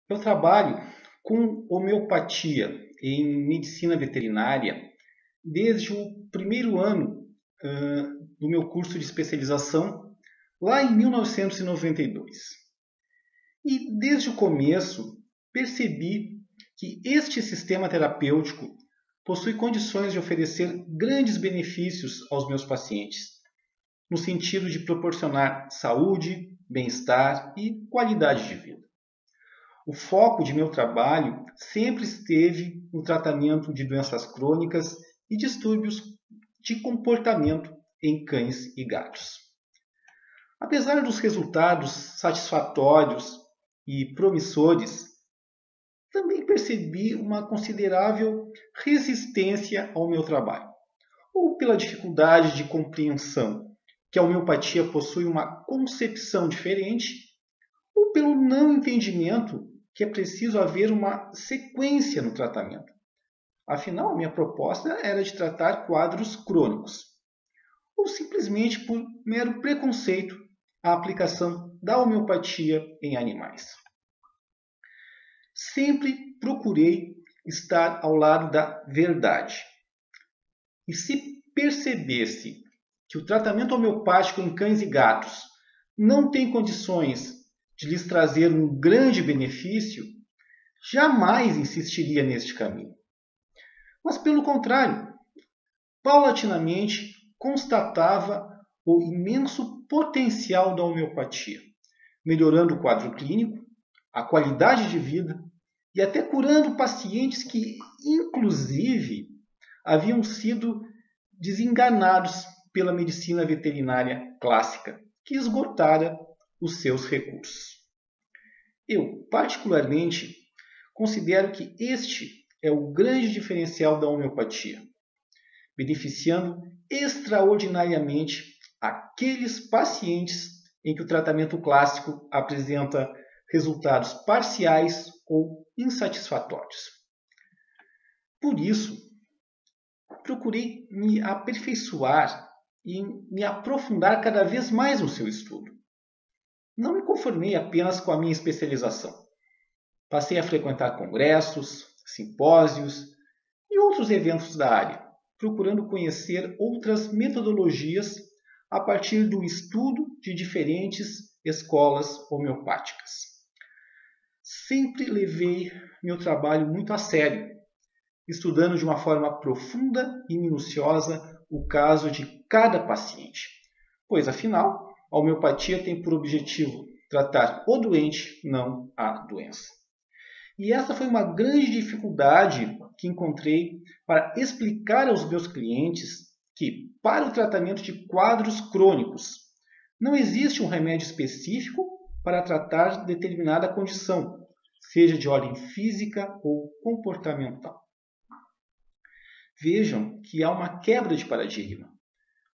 Eu trabalho com homeopatia em medicina veterinária desde o primeiro ano do meu curso de especialização, lá em 1992. E desde o começo percebi que este sistema terapêutico possui condições de oferecer grandes benefícios aos meus pacientes, no sentido de proporcionar saúde, bem-estar e qualidade de vida. O foco de meu trabalho sempre esteve no tratamento de doenças crônicas e distúrbios de comportamento em cães e gatos. Apesar dos resultados satisfatórios e promissores, também percebi uma considerável resistência ao meu trabalho, ou pela dificuldade de compreensão que a homeopatia possui uma concepção diferente, ou pelo não entendimento que é preciso haver uma sequência no tratamento. Afinal, a minha proposta era de tratar quadros crônicos, ou simplesmente por mero preconceito à aplicação da homeopatia em animais. Sempre procurei estar ao lado da verdade. E se percebesse que o tratamento homeopático em cães e gatos não tem condições de lhes trazer um grande benefício, jamais insistiria neste caminho. Mas, pelo contrário, paulatinamente constatava o imenso potencial da homeopatia, melhorando o quadro clínico, a qualidade de vida e até curando pacientes que, inclusive, haviam sido desenganados pela medicina veterinária clássica, que esgotara os seus recursos. Eu, particularmente, considero que este é o grande diferencial da homeopatia, beneficiando extraordinariamente aqueles pacientes em que o tratamento clássico apresenta resultados parciais ou insatisfatórios. Por isso, procurei me aperfeiçoar e me aprofundar cada vez mais no seu estudo. Não me conformei apenas com a minha especialização. Passei a frequentar congressos, simpósios e outros eventos da área, procurando conhecer outras metodologias a partir do estudo de diferentes escolas homeopáticas. Sempre levei meu trabalho muito a sério, estudando de uma forma profunda e minuciosa o caso de cada paciente, pois, afinal, a homeopatia tem por objetivo tratar o doente, não a doença. E essa foi uma grande dificuldade que encontrei para explicar aos meus clientes que, para o tratamento de quadros crônicos, não existe um remédio específico para tratar determinada condição, seja de ordem física ou comportamental. Vejam que há uma quebra de paradigma,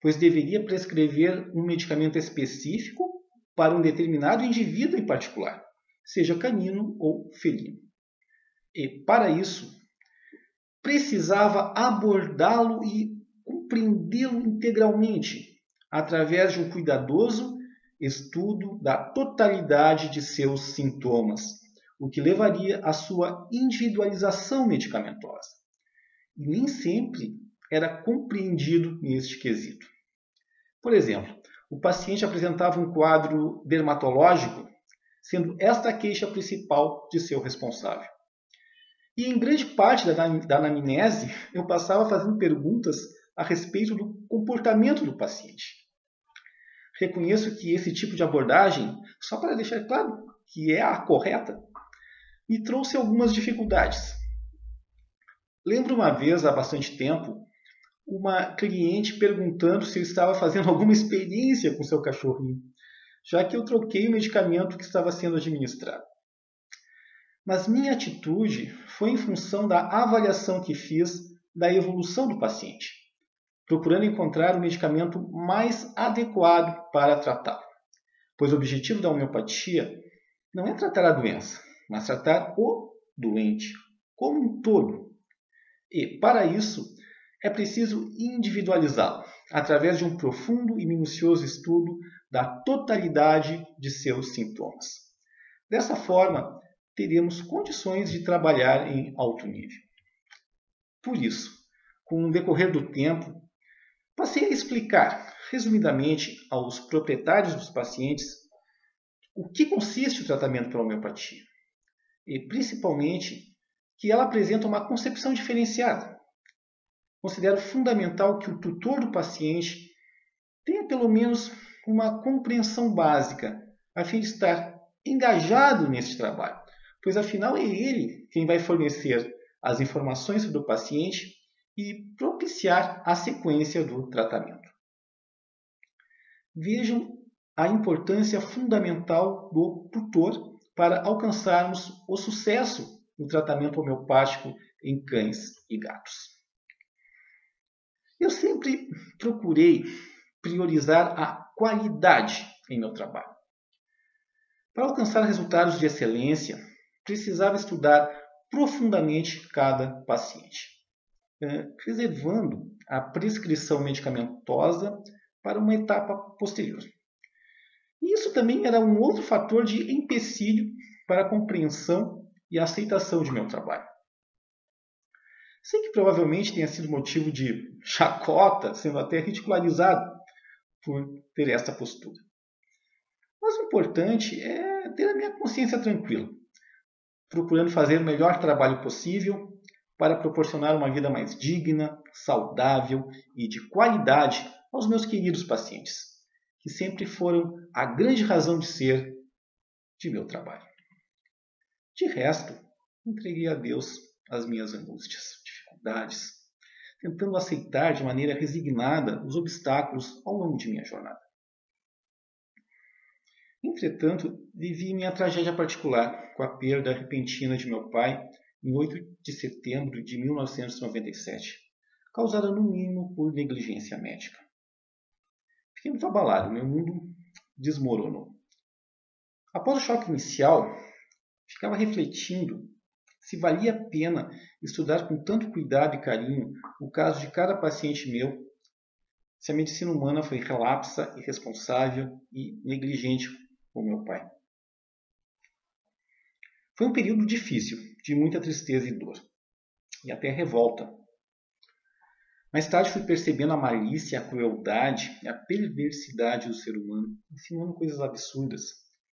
pois deveria prescrever um medicamento específico para um determinado indivíduo em particular, seja canino ou felino. E, para isso, precisava abordá-lo e compreendê-lo integralmente, através de um cuidadoso estudo da totalidade de seus sintomas, o que levaria à sua individualização medicamentosa. E nem sempre era compreendido neste quesito. Por exemplo, o paciente apresentava um quadro dermatológico, sendo esta a queixa principal de seu responsável. E em grande parte da anamnese, eu passava fazendo perguntas a respeito do comportamento do paciente. Reconheço que esse tipo de abordagem, só para deixar claro que é a correta, me trouxe algumas dificuldades. Lembro uma vez, há bastante tempo, uma cliente perguntando se eu estava fazendo alguma experiência com seu cachorrinho, já que eu troquei o medicamento que estava sendo administrado. Mas minha atitude foi em função da avaliação que fiz da evolução do paciente, procurando encontrar o medicamento mais adequado para tratá-lo. Pois o objetivo da homeopatia não é tratar a doença, mas tratar o doente como um todo. E, para isso, é preciso individualizá-lo, através de um profundo e minucioso estudo da totalidade de seus sintomas. Dessa forma, teremos condições de trabalhar em alto nível. Por isso, com o decorrer do tempo, passei a explicar, resumidamente, aos proprietários dos pacientes o que consiste o tratamento pela homeopatia e, principalmente, que ela apresenta uma concepção diferenciada. Considero fundamental que o tutor do paciente tenha pelo menos uma compreensão básica, a fim de estar engajado nesse trabalho, pois afinal é ele quem vai fornecer as informações sobre o paciente e propiciar a sequência do tratamento. Vejam a importância fundamental do tutor para alcançarmos o sucesso no tratamento homeopático em cães e gatos. Eu sempre procurei priorizar a qualidade em meu trabalho. Para alcançar resultados de excelência, precisava estudar profundamente cada paciente, reservando a prescrição medicamentosa para uma etapa posterior. E isso também era um outro fator de empecilho para a compreensão e a aceitação de meu trabalho. Sei que provavelmente tenha sido motivo de chacota, sendo até ridicularizado por ter esta postura. Mas o importante é ter a minha consciência tranquila, procurando fazer o melhor trabalho possível para proporcionar uma vida mais digna, saudável e de qualidade aos meus queridos pacientes, que sempre foram a grande razão de ser de meu trabalho. De resto, entreguei a Deus as minhas angústias, dificuldades, tentando aceitar de maneira resignada os obstáculos ao longo de minha jornada. Entretanto, vivi minha tragédia particular com a perda repentina de meu pai em 8 de setembro de 1997, causada no mínimo por negligência médica. Fiquei muito abalado, meu mundo desmoronou. Após o choque inicial, ficava refletindo se valia a pena estudar com tanto cuidado e carinho o caso de cada paciente meu, se a medicina humana foi relapsa, irresponsável e negligente com meu pai. Foi um período difícil, de muita tristeza e dor, e até revolta. Mais tarde fui percebendo a malícia, a crueldade e a perversidade do ser humano, ensinando coisas absurdas,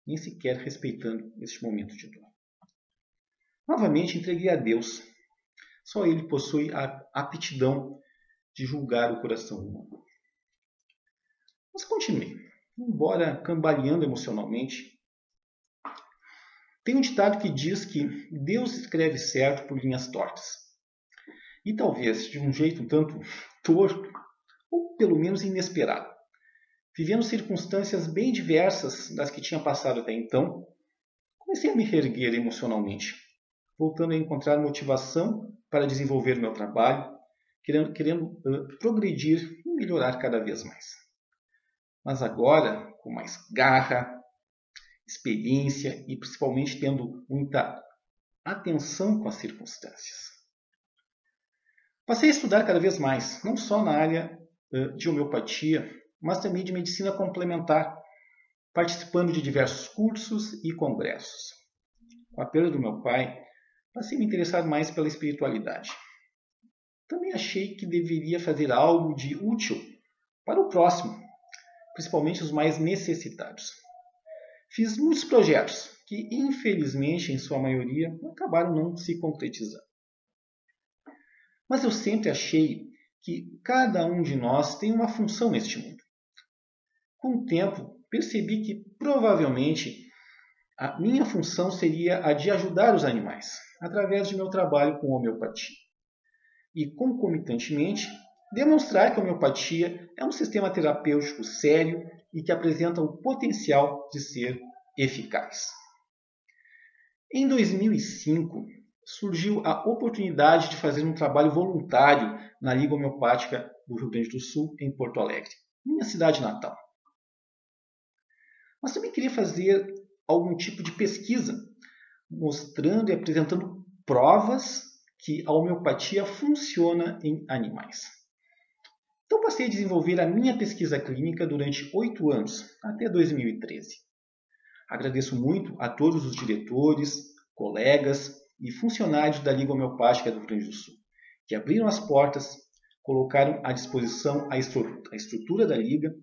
nem sequer respeitando este momento de dor. Novamente entreguei a Deus. Só Ele possui a aptidão de julgar o coração humano. Mas continuei, embora cambaleando emocionalmente. Tem um ditado que diz que Deus escreve certo por linhas tortas. E talvez de um jeito um tanto torto, ou pelo menos inesperado. Vivendo circunstâncias bem diversas das que tinha passado até então, comecei a me reerguer emocionalmente, voltando a encontrar motivação para desenvolver meu trabalho, querendo progredir e melhorar cada vez mais. Mas agora, com mais garra, experiência e principalmente tendo muita atenção com as circunstâncias. Passei a estudar cada vez mais, não só na área de homeopatia, mas também de medicina complementar, participando de diversos cursos e congressos. Com a perda do meu pai, passei a me interessar mais pela espiritualidade. Também achei que deveria fazer algo de útil para o próximo, principalmente os mais necessitados. Fiz muitos projetos que, infelizmente, em sua maioria, acabaram não se concretizando. Mas eu sempre achei que cada um de nós tem uma função neste mundo. Com o tempo, percebi que provavelmente a minha função seria a de ajudar os animais, através de meu trabalho com homeopatia. E, concomitantemente, demonstrar que a homeopatia é um sistema terapêutico sério e que apresenta o potencial de ser eficaz. Em 2005, surgiu a oportunidade de fazer um trabalho voluntário na Liga Homeopática do Rio Grande do Sul, em Porto Alegre, minha cidade natal. Mas também queria fazer algum tipo de pesquisa, mostrando e apresentando provas que a homeopatia funciona em animais. Então passei a desenvolver a minha pesquisa clínica durante 8 anos, até 2013. Agradeço muito a todos os diretores, colegas e funcionários da Liga Homeopática do Rio Grande do Sul, que abriram as portas, colocaram à disposição a estrutura da Liga,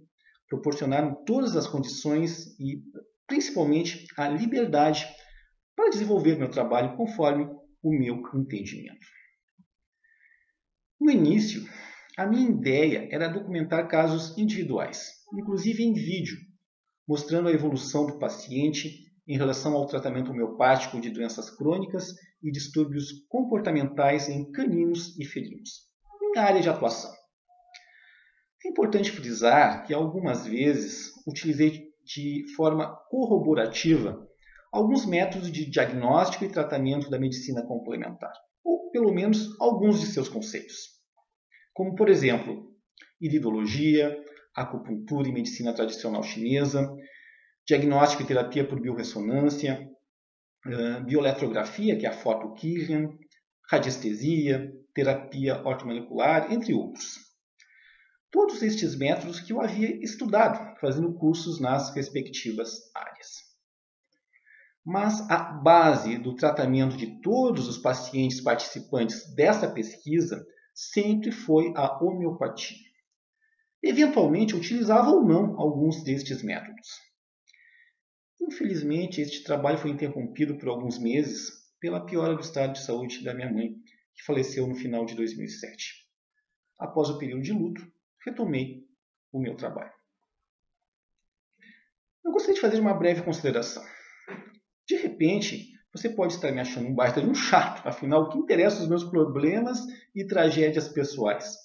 proporcionaram todas as condições e, principalmente, a liberdade para desenvolver meu trabalho conforme o meu entendimento. No início, a minha ideia era documentar casos individuais, inclusive em vídeo, mostrando a evolução do paciente em relação ao tratamento homeopático de doenças crônicas e distúrbios comportamentais em caninos e felinos, minha área de atuação. É importante frisar que algumas vezes utilizei de forma corroborativa alguns métodos de diagnóstico e tratamento da medicina complementar, ou pelo menos alguns de seus conceitos, como por exemplo, iridologia, acupuntura e medicina tradicional chinesa, diagnóstico e terapia por biorressonância, bioeletrografia, que é a foto-Kirlian, radiestesia, terapia ortomolecular, entre outros. Todos estes métodos que eu havia estudado, fazendo cursos nas respectivas áreas. Mas a base do tratamento de todos os pacientes participantes dessa pesquisa sempre foi a homeopatia. Eventualmente, eu utilizava ou não alguns destes métodos. Infelizmente, este trabalho foi interrompido por alguns meses pela piora do estado de saúde da minha mãe, que faleceu no final de 2007. Após o período de luto, retomei o meu trabalho. Eu gostaria de fazer uma breve consideração. De repente, você pode estar me achando um baita de um chato, afinal, o que interessa os meus problemas e tragédias pessoais.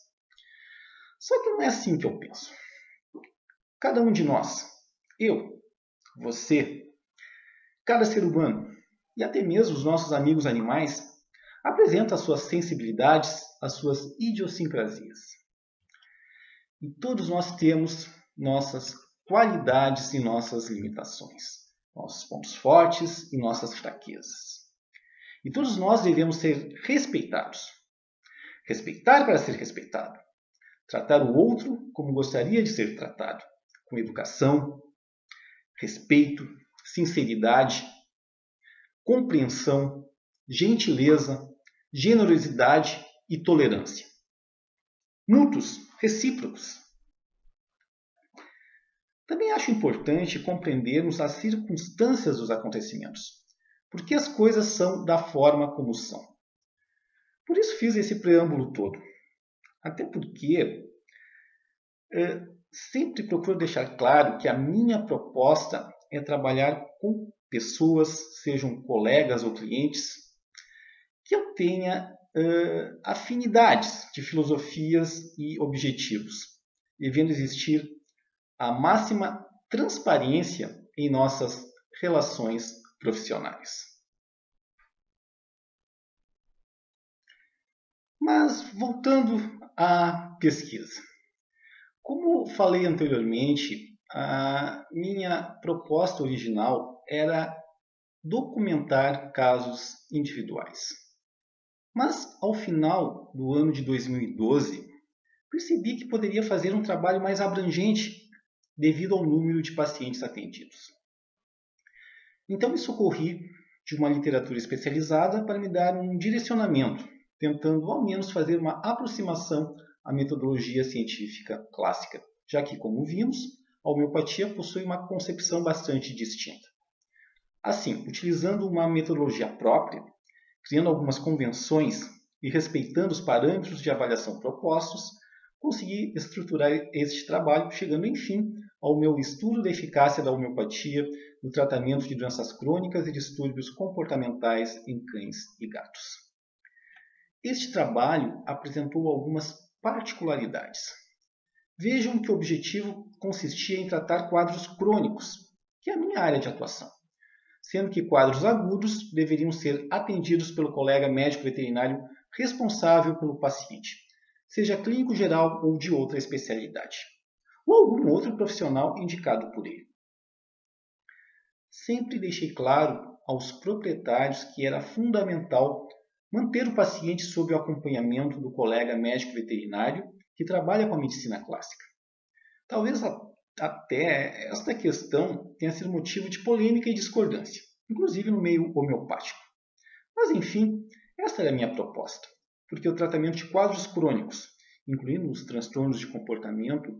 Só que não é assim que eu penso. Cada um de nós, eu, você, cada ser humano e até mesmo os nossos amigos animais apresenta as suas sensibilidades, as suas idiosincrasias. E todos nós temos nossas qualidades e nossas limitações, nossos pontos fortes e nossas fraquezas. E todos nós devemos ser respeitados. Respeitar para ser respeitado. Tratar o outro como gostaria de ser tratado, com educação, respeito, sinceridade, compreensão, gentileza, generosidade e tolerância. Mútuos, recíprocos. Também acho importante compreendermos as circunstâncias dos acontecimentos, porque as coisas são da forma como são. Por isso fiz esse preâmbulo todo. Até porque sempre procuro deixar claro que a minha proposta é trabalhar com pessoas, sejam colegas ou clientes, que eu tenha afinidades de filosofias e objetivos, devendo existir a máxima transparência em nossas relações profissionais. Mas voltando à pesquisa. Como falei anteriormente, a minha proposta original era documentar casos individuais. Mas, ao final do ano de 2012, percebi que poderia fazer um trabalho mais abrangente devido ao número de pacientes atendidos. Então, me socorri de uma literatura especializada para me dar um direcionamento, tentando ao menos fazer uma aproximação à metodologia científica clássica, já que, como vimos, a homeopatia possui uma concepção bastante distinta. Assim, utilizando uma metodologia própria, criando algumas convenções e respeitando os parâmetros de avaliação propostos, consegui estruturar este trabalho, chegando, enfim, ao meu estudo da eficácia da homeopatia no tratamento de doenças crônicas e distúrbios comportamentais em cães e gatos. Este trabalho apresentou algumas particularidades. Vejam que o objetivo consistia em tratar quadros crônicos, que é a minha área de atuação, sendo que quadros agudos deveriam ser atendidos pelo colega médico veterinário responsável pelo paciente, seja clínico geral ou de outra especialidade, ou algum outro profissional indicado por ele. Sempre deixei claro aos proprietários que era fundamental manter o paciente sob o acompanhamento do colega médico veterinário que trabalha com a medicina clássica. Talvez até esta questão tenha sido motivo de polêmica e discordância, inclusive no meio homeopático. Mas, enfim, esta era a minha proposta, porque o tratamento de quadros crônicos, incluindo os transtornos de comportamento,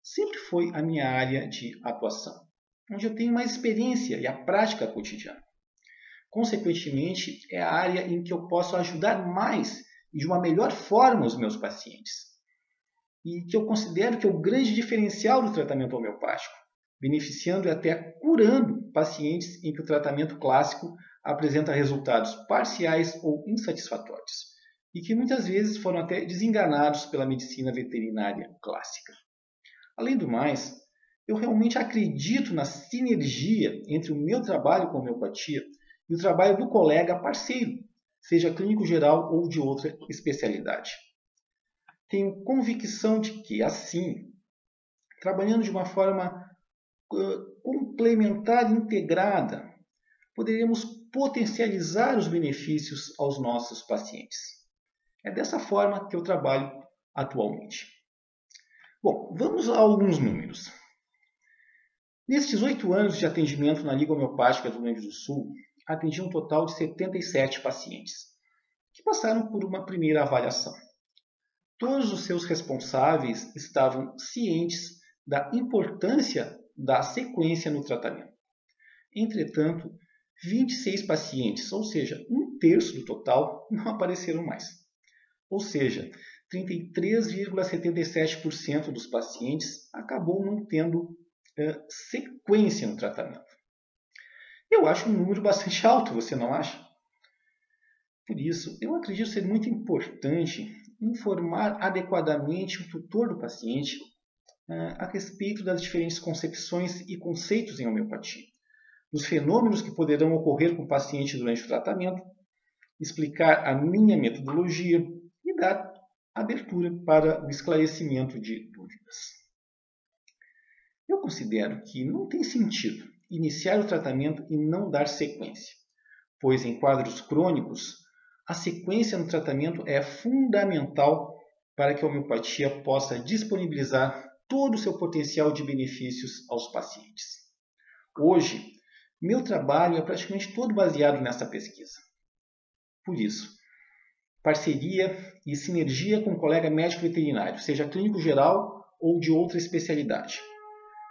sempre foi a minha área de atuação, onde eu tenho mais experiência e a prática cotidiana. Consequentemente, é a área em que eu posso ajudar mais e de uma melhor forma os meus pacientes. E que eu considero que é o grande diferencial do tratamento homeopático, beneficiando e até curando pacientes em que o tratamento clássico apresenta resultados parciais ou insatisfatórios, e que muitas vezes foram até desenganados pela medicina veterinária clássica. Além do mais, eu realmente acredito na sinergia entre o meu trabalho com homeopatia e o trabalho do colega parceiro, seja clínico geral ou de outra especialidade. Tenho convicção de que, assim, trabalhando de uma forma complementar e integrada, poderíamos potencializar os benefícios aos nossos pacientes. É dessa forma que eu trabalho atualmente. Bom, vamos a alguns números. Nestes 8 anos de atendimento na Liga Homeopática do Rio Grande do Sul, atendi um total de 77 pacientes, que passaram por uma primeira avaliação. Todos os seus responsáveis estavam cientes da importância da sequência no tratamento. Entretanto, 26 pacientes, ou seja, 1/3 do total, não apareceram mais. Ou seja, 33,77% dos pacientes acabou não tendo sequência no tratamento. Eu acho um número bastante alto, você não acha? Por isso, eu acredito ser muito importante informar adequadamente o tutor do paciente a respeito das diferentes concepções e conceitos em homeopatia, dos fenômenos que poderão ocorrer com o paciente durante o tratamento, explicar a minha metodologia e dar abertura para o esclarecimento de dúvidas. Eu considero que não tem sentido iniciar o tratamento e não dar sequência, pois em quadros crônicos, a sequência no tratamento é fundamental para que a homeopatia possa disponibilizar todo o seu potencial de benefícios aos pacientes. Hoje, meu trabalho é praticamente todo baseado nessa pesquisa. Por isso, parceria e sinergia com o colega médico veterinário, seja clínico geral ou de outra especialidade.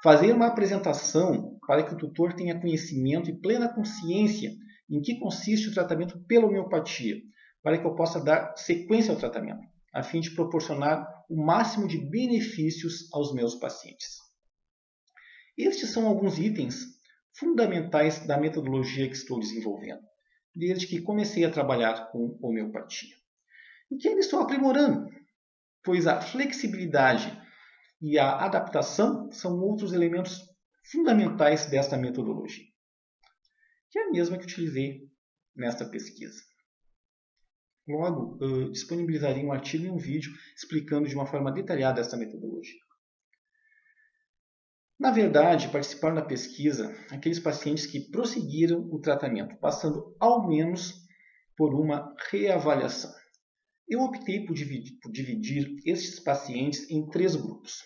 Fazer uma apresentação para que o tutor tenha conhecimento e plena consciência em que consiste o tratamento pela homeopatia, para que eu possa dar sequência ao tratamento, a fim de proporcionar o máximo de benefícios aos meus pacientes. Estes são alguns itens fundamentais da metodologia que estou desenvolvendo, desde que comecei a trabalhar com homeopatia. E que ainda estou aprimorando, pois a flexibilidade e a adaptação são outros elementos fundamentais desta metodologia, que é a mesma que utilizei nesta pesquisa. Logo, disponibilizarei um artigo e um vídeo explicando de uma forma detalhada esta metodologia. Na verdade, participaram da pesquisa aqueles pacientes que prosseguiram o tratamento, passando ao menos por uma reavaliação. Eu optei por dividir estes pacientes em 3 grupos.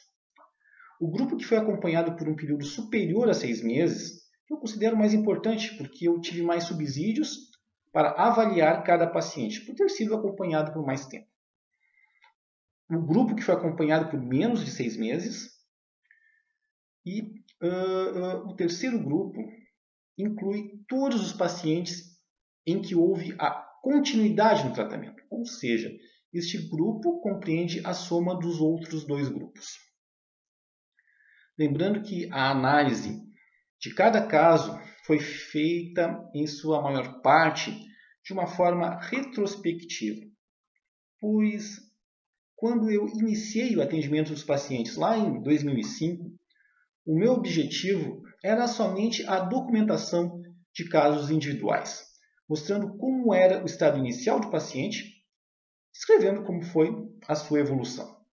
O grupo que foi acompanhado por um período superior a 6 meses, eu considero mais importante porque eu tive mais subsídios para avaliar cada paciente, por ter sido acompanhado por mais tempo. O grupo que foi acompanhado por menos de 6 meses e o terceiro grupo inclui todos os pacientes em que houve a continuidade no tratamento, ou seja, este grupo compreende a soma dos outros 2 grupos. Lembrando que a análise de cada caso foi feita, em sua maior parte, de uma forma retrospectiva, pois quando eu iniciei o atendimento dos pacientes lá em 2005, o meu objetivo era somente a documentação de casos individuais, mostrando como era o estado inicial do paciente, descrevendo como foi a sua evolução.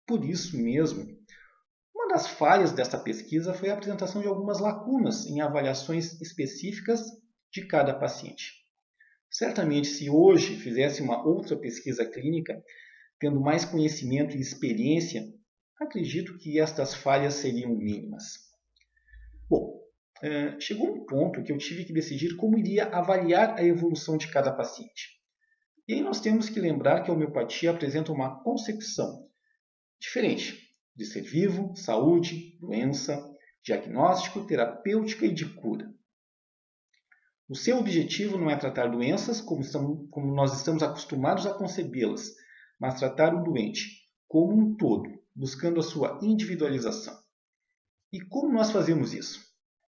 Por isso mesmo, uma das falhas desta pesquisa foi a apresentação de algumas lacunas em avaliações específicas de cada paciente. Certamente, se hoje fizesse uma outra pesquisa clínica, tendo mais conhecimento e experiência, acredito que estas falhas seriam mínimas. Bom, chegou um ponto que eu tive que decidir como iria avaliar a evolução de cada paciente. E aí nós temos que lembrar que a homeopatia apresenta uma concepção diferente de ser vivo, saúde, doença, diagnóstico, terapêutica e de cura. O seu objetivo não é tratar doenças como nós estamos acostumados a concebê-las, mas tratar o doente como um todo, buscando a sua individualização. E como nós fazemos isso?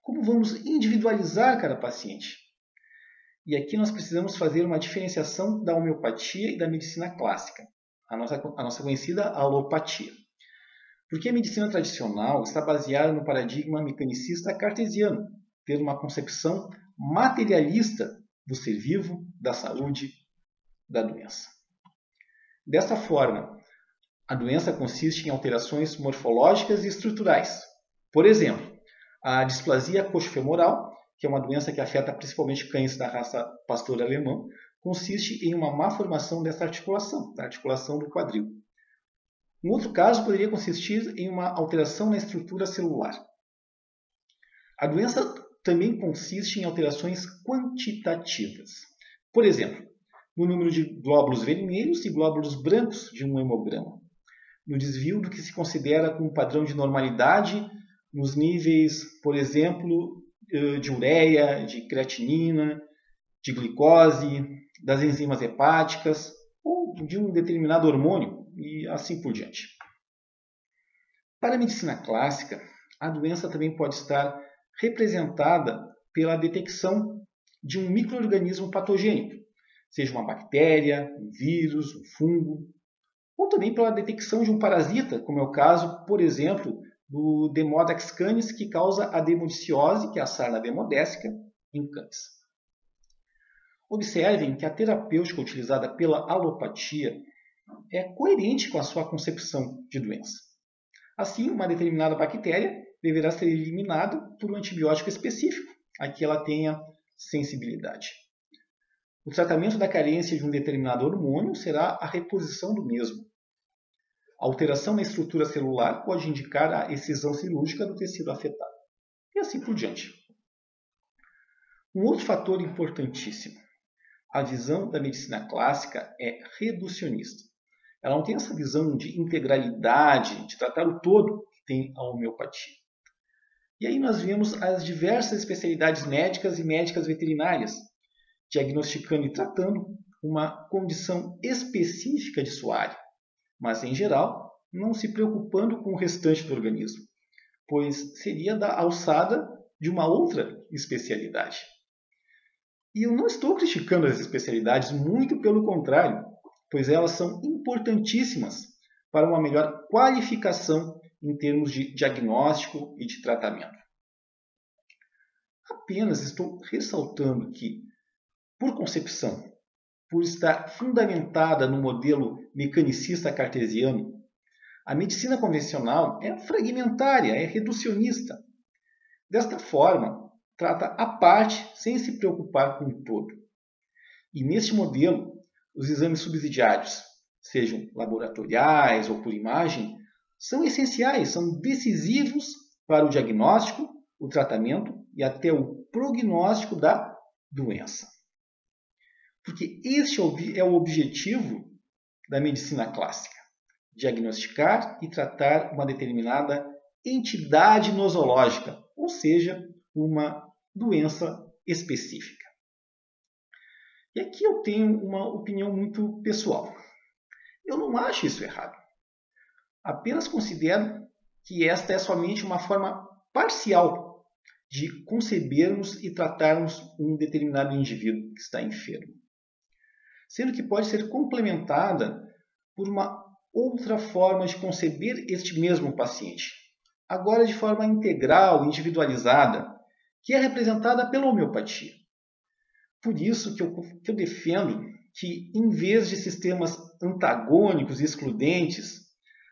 Como vamos individualizar cada paciente? E aqui nós precisamos fazer uma diferenciação da homeopatia e da medicina clássica, a nossa conhecida alopatia. Porque a medicina tradicional está baseada no paradigma mecanicista cartesiano, tendo uma concepção materialista do ser vivo, da saúde, da doença. Desta forma, a doença consiste em alterações morfológicas e estruturais. Por exemplo, a displasia coxofemoral, que é uma doença que afeta principalmente cães da raça pastor alemão, consiste em uma má formação dessa articulação, da articulação do quadril. Um outro caso poderia consistir em uma alteração na estrutura celular. A doença também consiste em alterações quantitativas. Por exemplo, no número de glóbulos vermelhos e glóbulos brancos de um hemograma, no desvio do que se considera como padrão de normalidade nos níveis, por exemplo, de ureia, de creatinina, de glicose, das enzimas hepáticas ou de um determinado hormônio e assim por diante. Para a medicina clássica, a doença também pode estar representada pela detecção de um micro-organismo patogênico, seja uma bactéria, um vírus, um fungo, ou também pela detecção de um parasita, como é o caso, por exemplo, do Demodex canis, que causa a demodiciose, que é a sarna demodésica, em cães. Observem que a terapêutica utilizada pela alopatia é coerente com a sua concepção de doença. Assim, uma determinada bactéria deverá ser eliminada por um antibiótico específico, a que ela tenha sensibilidade. O tratamento da carência de um determinado hormônio será a reposição do mesmo. A alteração na estrutura celular pode indicar a excisão cirúrgica do tecido afetado. E assim por diante. Um outro fator importantíssimo. A visão da medicina clássica é reducionista. Ela não tem essa visão de integralidade, de tratar o todo que tem a homeopatia. E aí nós vemos as diversas especialidades médicas e médicas veterinárias, diagnosticando e tratando uma condição específica de sua área, mas em geral não se preocupando com o restante do organismo, pois seria da alçada de uma outra especialidade. E eu não estou criticando as especialidades, muito pelo contrário, pois elas são importantíssimas para uma melhor qualificação em termos de diagnóstico e de tratamento. Apenas estou ressaltando que, por concepção, por estar fundamentada no modelo mecanicista cartesiano, a medicina convencional é fragmentária, é reducionista. Desta forma, trata a parte sem se preocupar com o todo. E neste modelo, os exames subsidiários, sejam laboratoriais ou por imagem, são essenciais, são decisivos para o diagnóstico, o tratamento e até o prognóstico da doença. Porque este é o objetivo da medicina clássica: diagnosticar e tratar uma determinada entidade nosológica, ou seja, uma doença específica. E aqui eu tenho uma opinião muito pessoal. Eu não acho isso errado. Apenas considero que esta é somente uma forma parcial de concebermos e tratarmos um determinado indivíduo que está enfermo, sendo que pode ser complementada por uma outra forma de conceber este mesmo paciente, agora de forma integral, individualizada, que é representada pela homeopatia. Por isso que eu defendo que, em vez de sistemas antagônicos e excludentes,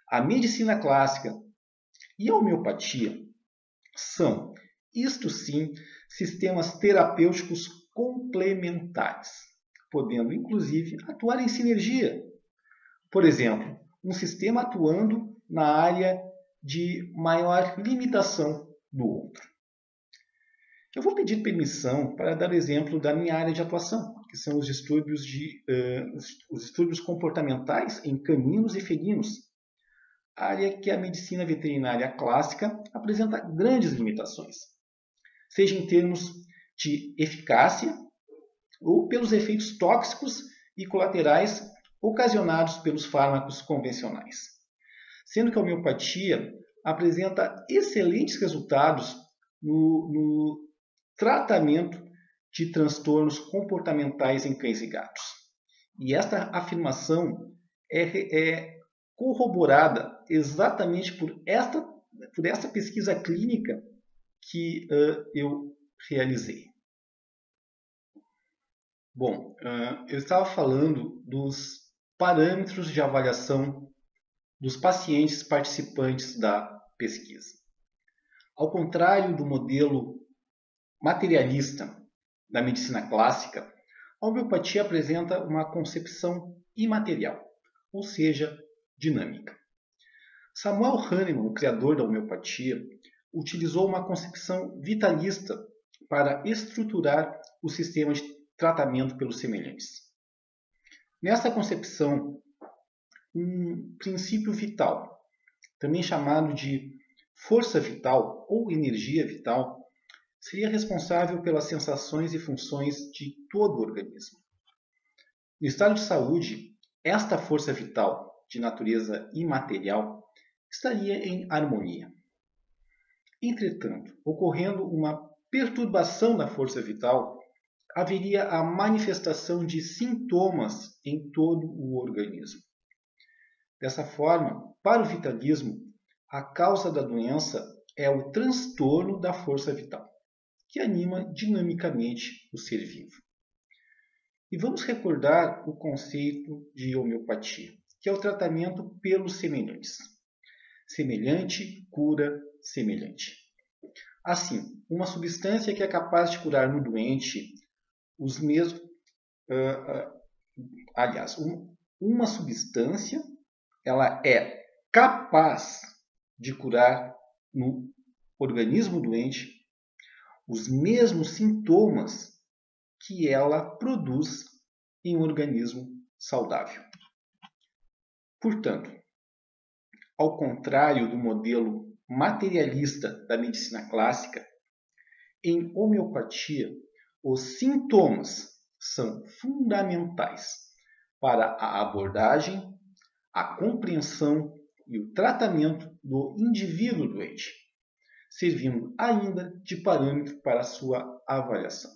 a medicina clássica e a homeopatia são, isto sim, sistemas terapêuticos complementares, podendo inclusive atuar em sinergia. Por exemplo, um sistema atuando na área de maior limitação do outro. Eu vou pedir permissão para dar o exemplo da minha área de atuação, que são os distúrbios comportamentais em caninos e felinos, área que a medicina veterinária clássica apresenta grandes limitações, seja em termos de eficácia ou pelos efeitos tóxicos e colaterais ocasionados pelos fármacos convencionais. Sendo que a homeopatia apresenta excelentes resultados no tratamento de transtornos comportamentais em cães e gatos. E esta afirmação é corroborada exatamente por esta pesquisa clínica que eu realizei. Bom, eu estava falando dos parâmetros de avaliação dos pacientes participantes da pesquisa. Ao contrário do modelo materialista da medicina clássica, a homeopatia apresenta uma concepção imaterial, ou seja, dinâmica. Samuel Hahnemann, o criador da homeopatia, utilizou uma concepção vitalista para estruturar o sistema de tratamento pelos semelhantes. Nessa concepção, um princípio vital, também chamado de força vital ou energia vital, seria responsável pelas sensações e funções de todo o organismo. No estado de saúde, esta força vital, de natureza imaterial, estaria em harmonia. Entretanto, ocorrendo uma perturbação da força vital, haveria a manifestação de sintomas em todo o organismo. Dessa forma, para o vitalismo, a causa da doença é o transtorno da força vital, que anima dinamicamente o ser vivo. E vamos recordar o conceito de homeopatia, que é o tratamento pelos semelhantes. Semelhante cura semelhante. Assim, uma substância que é capaz de curar no doente os mesmos... uma substância ela é capaz de curar no organismo doente os mesmos sintomas que ela produz em um organismo saudável. Portanto, ao contrário do modelo materialista da medicina clássica, em homeopatia, os sintomas são fundamentais para a abordagem, a compreensão e o tratamento do indivíduo doente, servindo ainda de parâmetro para a sua avaliação.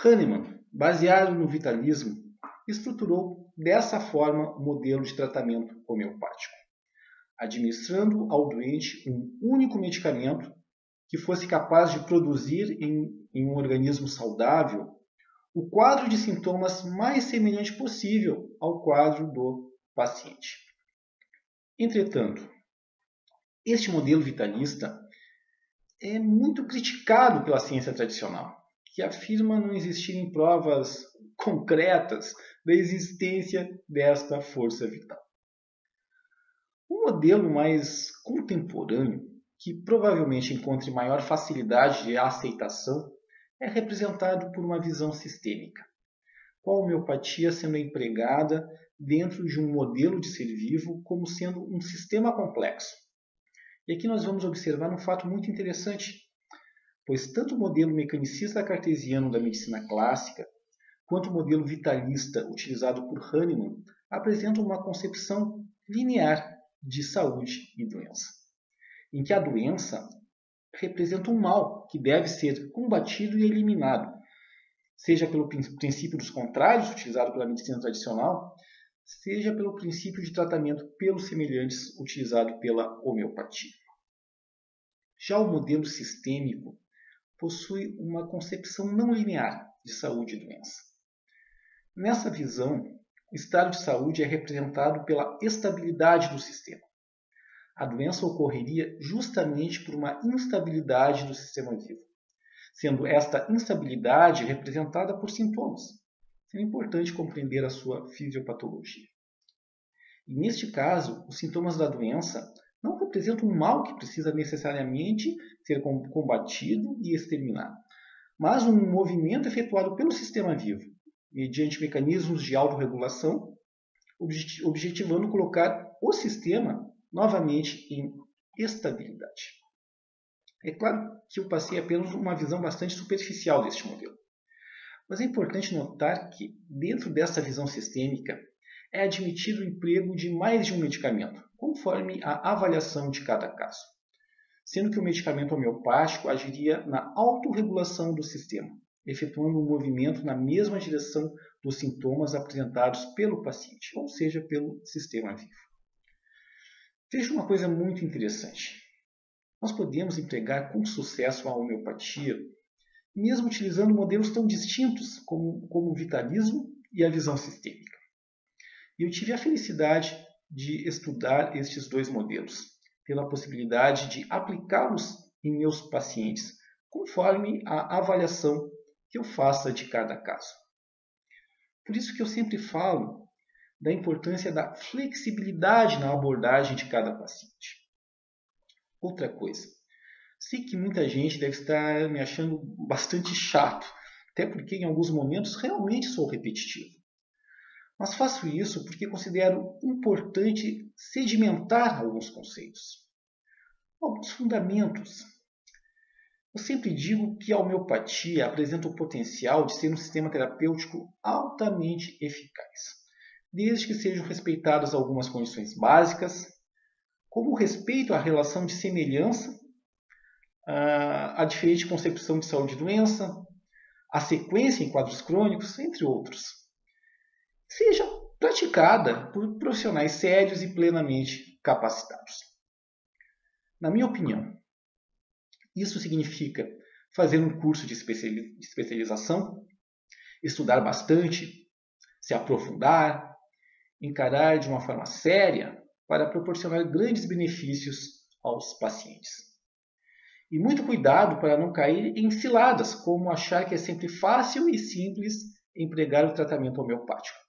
Hahnemann, baseado no vitalismo, estruturou dessa forma o modelo de tratamento homeopático, administrando ao doente um único medicamento que fosse capaz de produzir em um organismo saudável o quadro de sintomas mais semelhante possível ao quadro do paciente. Entretanto, este modelo vitalista é muito criticado pela ciência tradicional, que afirma não existirem provas concretas da existência desta força vital. Um modelo mais contemporâneo, que provavelmente encontre maior facilidade de aceitação, é representado por uma visão sistêmica, com a homeopatia sendo empregada dentro de um modelo de ser vivo como sendo um sistema complexo. E aqui nós vamos observar um fato muito interessante, pois tanto o modelo mecanicista cartesiano da medicina clássica, quanto o modelo vitalista utilizado por Hahnemann apresentam uma concepção linear de saúde e doença, em que a doença representa um mal que deve ser combatido e eliminado, seja pelo princípio dos contrários, utilizado pela medicina tradicional, seja pelo princípio de tratamento pelos semelhantes, utilizado pela homeopatia. Já o modelo sistêmico possui uma concepção não linear de saúde e doença. Nessa visão, o estado de saúde é representado pela estabilidade do sistema. A doença ocorreria justamente por uma instabilidade do sistema vivo, sendo esta instabilidade representada por sintomas. É importante compreender a sua fisiopatologia. E neste caso, os sintomas da doença não representa um mal que precisa necessariamente ser combatido e exterminado, mas um movimento efetuado pelo sistema vivo, mediante mecanismos de autorregulação, objetivando colocar o sistema novamente em estabilidade. É claro que eu passei apenas uma visão bastante superficial deste modelo, mas é importante notar que, dentro dessa visão sistêmica, é admitido o emprego de mais de um medicamento, conforme a avaliação de cada caso, sendo que o medicamento homeopático agiria na autorregulação do sistema, efetuando um movimento na mesma direção dos sintomas apresentados pelo paciente, ou seja, pelo sistema vivo. Veja uma coisa muito interessante. Nós podemos empregar com sucesso a homeopatia, mesmo utilizando modelos tão distintos como o vitalismo e a visão sistêmica. E eu tive a felicidade de estudar estes dois modelos, pela possibilidade de aplicá-los em meus pacientes, conforme a avaliação que eu faça de cada caso. Por isso que eu sempre falo da importância da flexibilidade na abordagem de cada paciente. Outra coisa, sei que muita gente deve estar me achando bastante chato, até porque em alguns momentos realmente sou repetitivo. Mas faço isso porque considero importante sedimentar alguns conceitos, alguns fundamentos. Eu sempre digo que a homeopatia apresenta o potencial de ser um sistema terapêutico altamente eficaz, desde que sejam respeitadas algumas condições básicas, como o respeito à relação de semelhança, a diferente concepção de saúde e doença, a sequência em quadros crônicos, entre outros. Seja praticada por profissionais sérios e plenamente capacitados. Na minha opinião, isso significa fazer um curso de especialização, estudar bastante, se aprofundar, encarar de uma forma séria para proporcionar grandes benefícios aos pacientes. E muito cuidado para não cair em ciladas, como achar que é sempre fácil e simples empregar o tratamento homeopático.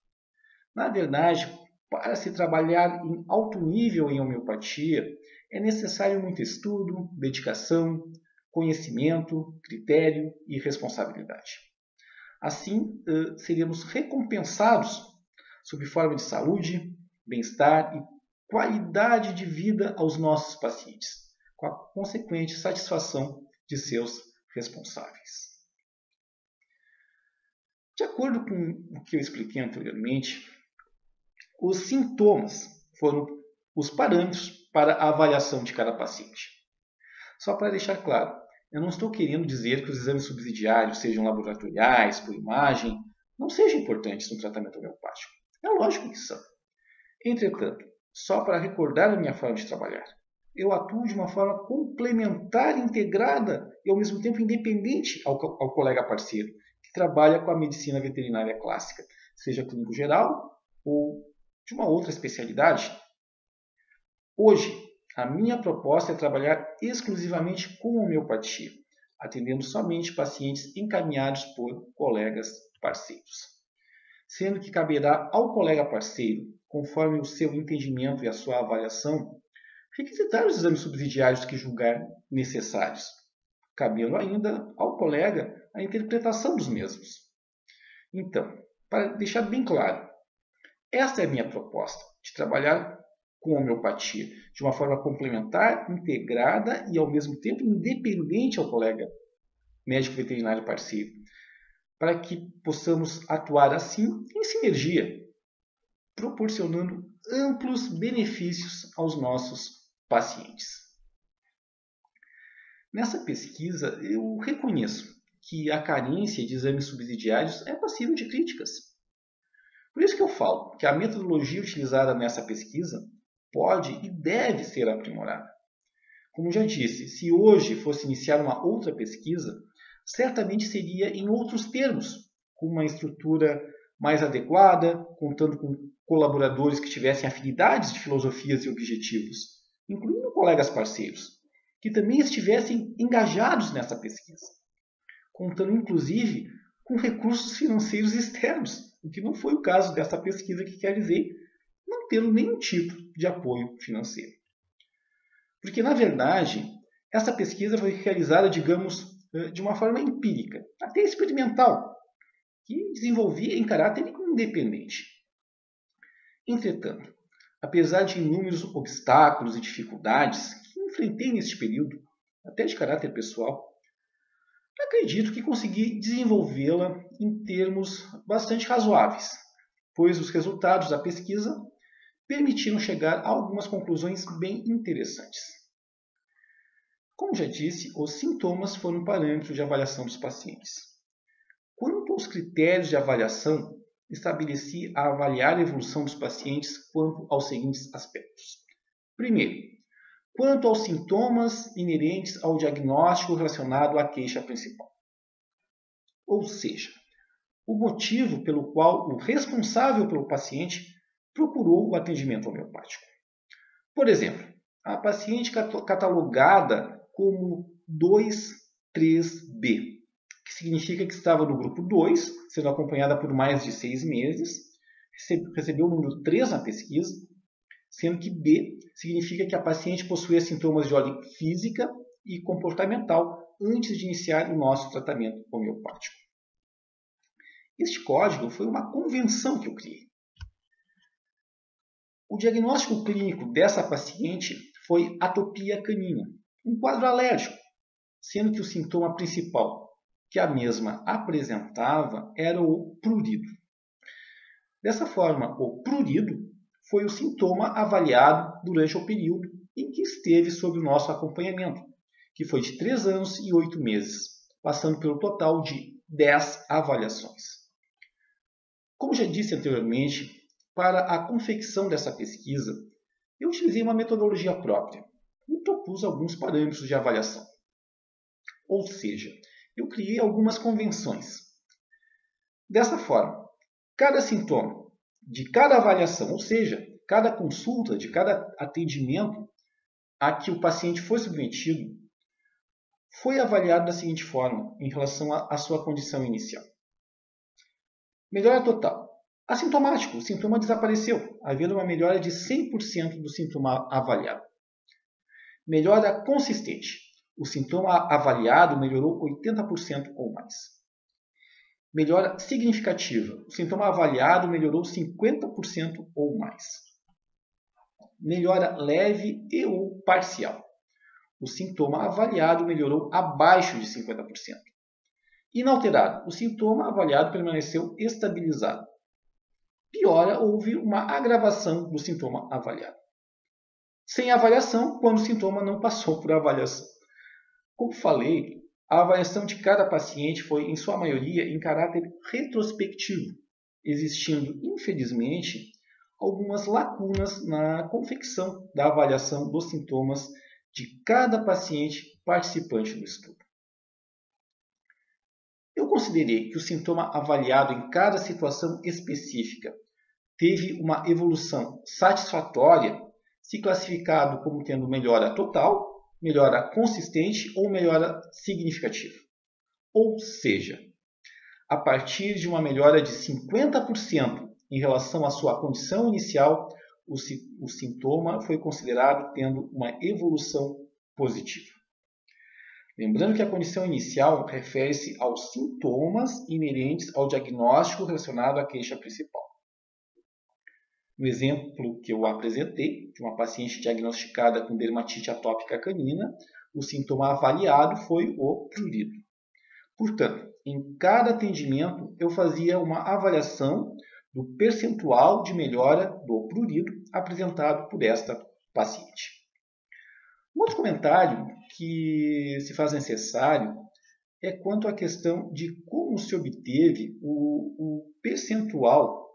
Na verdade, para se trabalhar em alto nível em homeopatia, é necessário muito estudo, dedicação, conhecimento, critério e responsabilidade. Assim, seremos recompensados sob forma de saúde, bem-estar e qualidade de vida aos nossos pacientes, com a consequente satisfação de seus responsáveis. De acordo com o que eu expliquei anteriormente, os sintomas foram os parâmetros para a avaliação de cada paciente. Só para deixar claro, eu não estou querendo dizer que os exames subsidiários, sejam laboratoriais, por imagem, não sejam importantes no tratamento homeopático. É lógico que são. Entretanto, só para recordar a minha forma de trabalhar, eu atuo de uma forma complementar, integrada e ao mesmo tempo independente ao colega parceiro, que trabalha com a medicina veterinária clássica, seja clínico geral ou de uma outra especialidade. Hoje, a minha proposta é trabalhar exclusivamente com homeopatia, atendendo somente pacientes encaminhados por colegas parceiros. Sendo que caberá ao colega parceiro, conforme o seu entendimento e a sua avaliação, requisitar os exames subsidiários que julgar necessários, cabendo ainda ao colega a interpretação dos mesmos. Então, para deixar bem claro, esta é a minha proposta, de trabalhar com homeopatia de uma forma complementar, integrada e ao mesmo tempo independente ao colega médico veterinário parceiro, para que possamos atuar assim em sinergia, proporcionando amplos benefícios aos nossos pacientes. Nessa pesquisa, eu reconheço que a carência de exames subsidiários é passível de críticas. Por isso que eu falo que a metodologia utilizada nessa pesquisa pode e deve ser aprimorada. Como já disse, se hoje fosse iniciar uma outra pesquisa, certamente seria em outros termos, com uma estrutura mais adequada, contando com colaboradores que tivessem afinidades de filosofias e objetivos, incluindo colegas parceiros, que também estivessem engajados nessa pesquisa, contando inclusive com recursos financeiros externos, o que não foi o caso dessa pesquisa que realizei, não tendo nenhum tipo de apoio financeiro. Porque, na verdade, essa pesquisa foi realizada, digamos, de uma forma empírica, até experimental, que desenvolvia em caráter independente. Entretanto, apesar de inúmeros obstáculos e dificuldades que enfrentei neste período, até de caráter pessoal, acredito que consegui desenvolvê-la em termos bastante razoáveis, pois os resultados da pesquisa permitiram chegar a algumas conclusões bem interessantes. Como já disse, os sintomas foram parâmetros de avaliação dos pacientes. Quanto aos critérios de avaliação, estabeleci a avaliar a evolução dos pacientes quanto aos seguintes aspectos. Primeiro, quanto aos sintomas inerentes ao diagnóstico relacionado à queixa principal. Ou seja, o motivo pelo qual o responsável pelo paciente procurou o atendimento homeopático. Por exemplo, a paciente catalogada como 2-3B, que significa que estava no grupo 2, sendo acompanhada por mais de 6 meses, recebeu o número 3 na pesquisa, sendo que B significa que a paciente possuía sintomas de ordem física e comportamental antes de iniciar o nosso tratamento homeopático. Este código foi uma convenção que eu criei. O diagnóstico clínico dessa paciente foi atopia canina, um quadro alérgico, sendo que o sintoma principal que a mesma apresentava era o prurido. Dessa forma, o prurido foi o sintoma avaliado durante o período em que esteve sob o nosso acompanhamento, que foi de 3 anos e 8 meses, passando pelo total de 10 avaliações. Como já disse anteriormente, para a confecção dessa pesquisa, eu utilizei uma metodologia própria e propus alguns parâmetros de avaliação. Ou seja, eu criei algumas convenções. Dessa forma, cada sintoma de cada avaliação, ou seja, cada consulta, de cada atendimento a que o paciente foi submetido, foi avaliado da seguinte forma em relação à sua condição inicial. Melhora total. Assintomático, o sintoma desapareceu, havendo uma melhora de 100% do sintoma avaliado. Melhora consistente. O sintoma avaliado melhorou 80% ou mais. Melhora significativa. O sintoma avaliado melhorou 50% ou mais. Melhora leve e ou parcial. O sintoma avaliado melhorou abaixo de 50%. Inalterado. O sintoma avaliado permaneceu estabilizado. Piora, houve uma agravação do sintoma avaliado. Sem avaliação, quando o sintoma não passou por avaliação. Como falei, a avaliação de cada paciente foi, em sua maioria, em caráter retrospectivo, existindo, infelizmente, algumas lacunas na confecção da avaliação dos sintomas de cada paciente participante do estudo. Eu considerei que o sintoma avaliado em cada situação específica teve uma evolução satisfatória se classificado como tendo melhora total, melhora consistente ou melhora significativa. Ou seja, a partir de uma melhora de 50% em relação à sua condição inicial, o sintoma foi considerado tendo uma evolução positiva. Lembrando que a condição inicial refere-se aos sintomas inerentes ao diagnóstico relacionado à queixa principal. No exemplo que eu apresentei, de uma paciente diagnosticada com dermatite atópica canina, o sintoma avaliado foi o prurido. Portanto, em cada atendimento eu fazia uma avaliação do percentual de melhora do prurido apresentado por esta paciente. Um outro comentário que se faz necessário é quanto à questão de como se obteve o percentual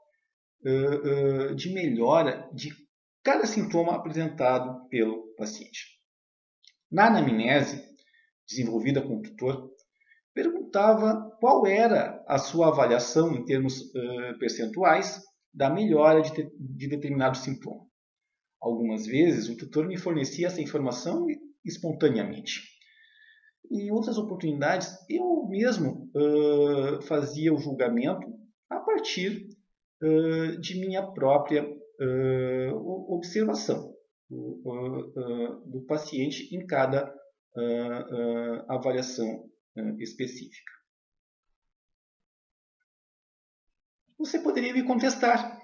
de melhora de cada sintoma apresentado pelo paciente. Na anamnese, desenvolvida com o tutor, perguntava qual era a sua avaliação em termos percentuais da melhora de determinado sintoma. Algumas vezes, o tutor me fornecia essa informação espontaneamente. Em outras oportunidades, eu mesmo fazia o julgamento a partir de minha própria observação do paciente em cada avaliação específica. Você poderia me contestar,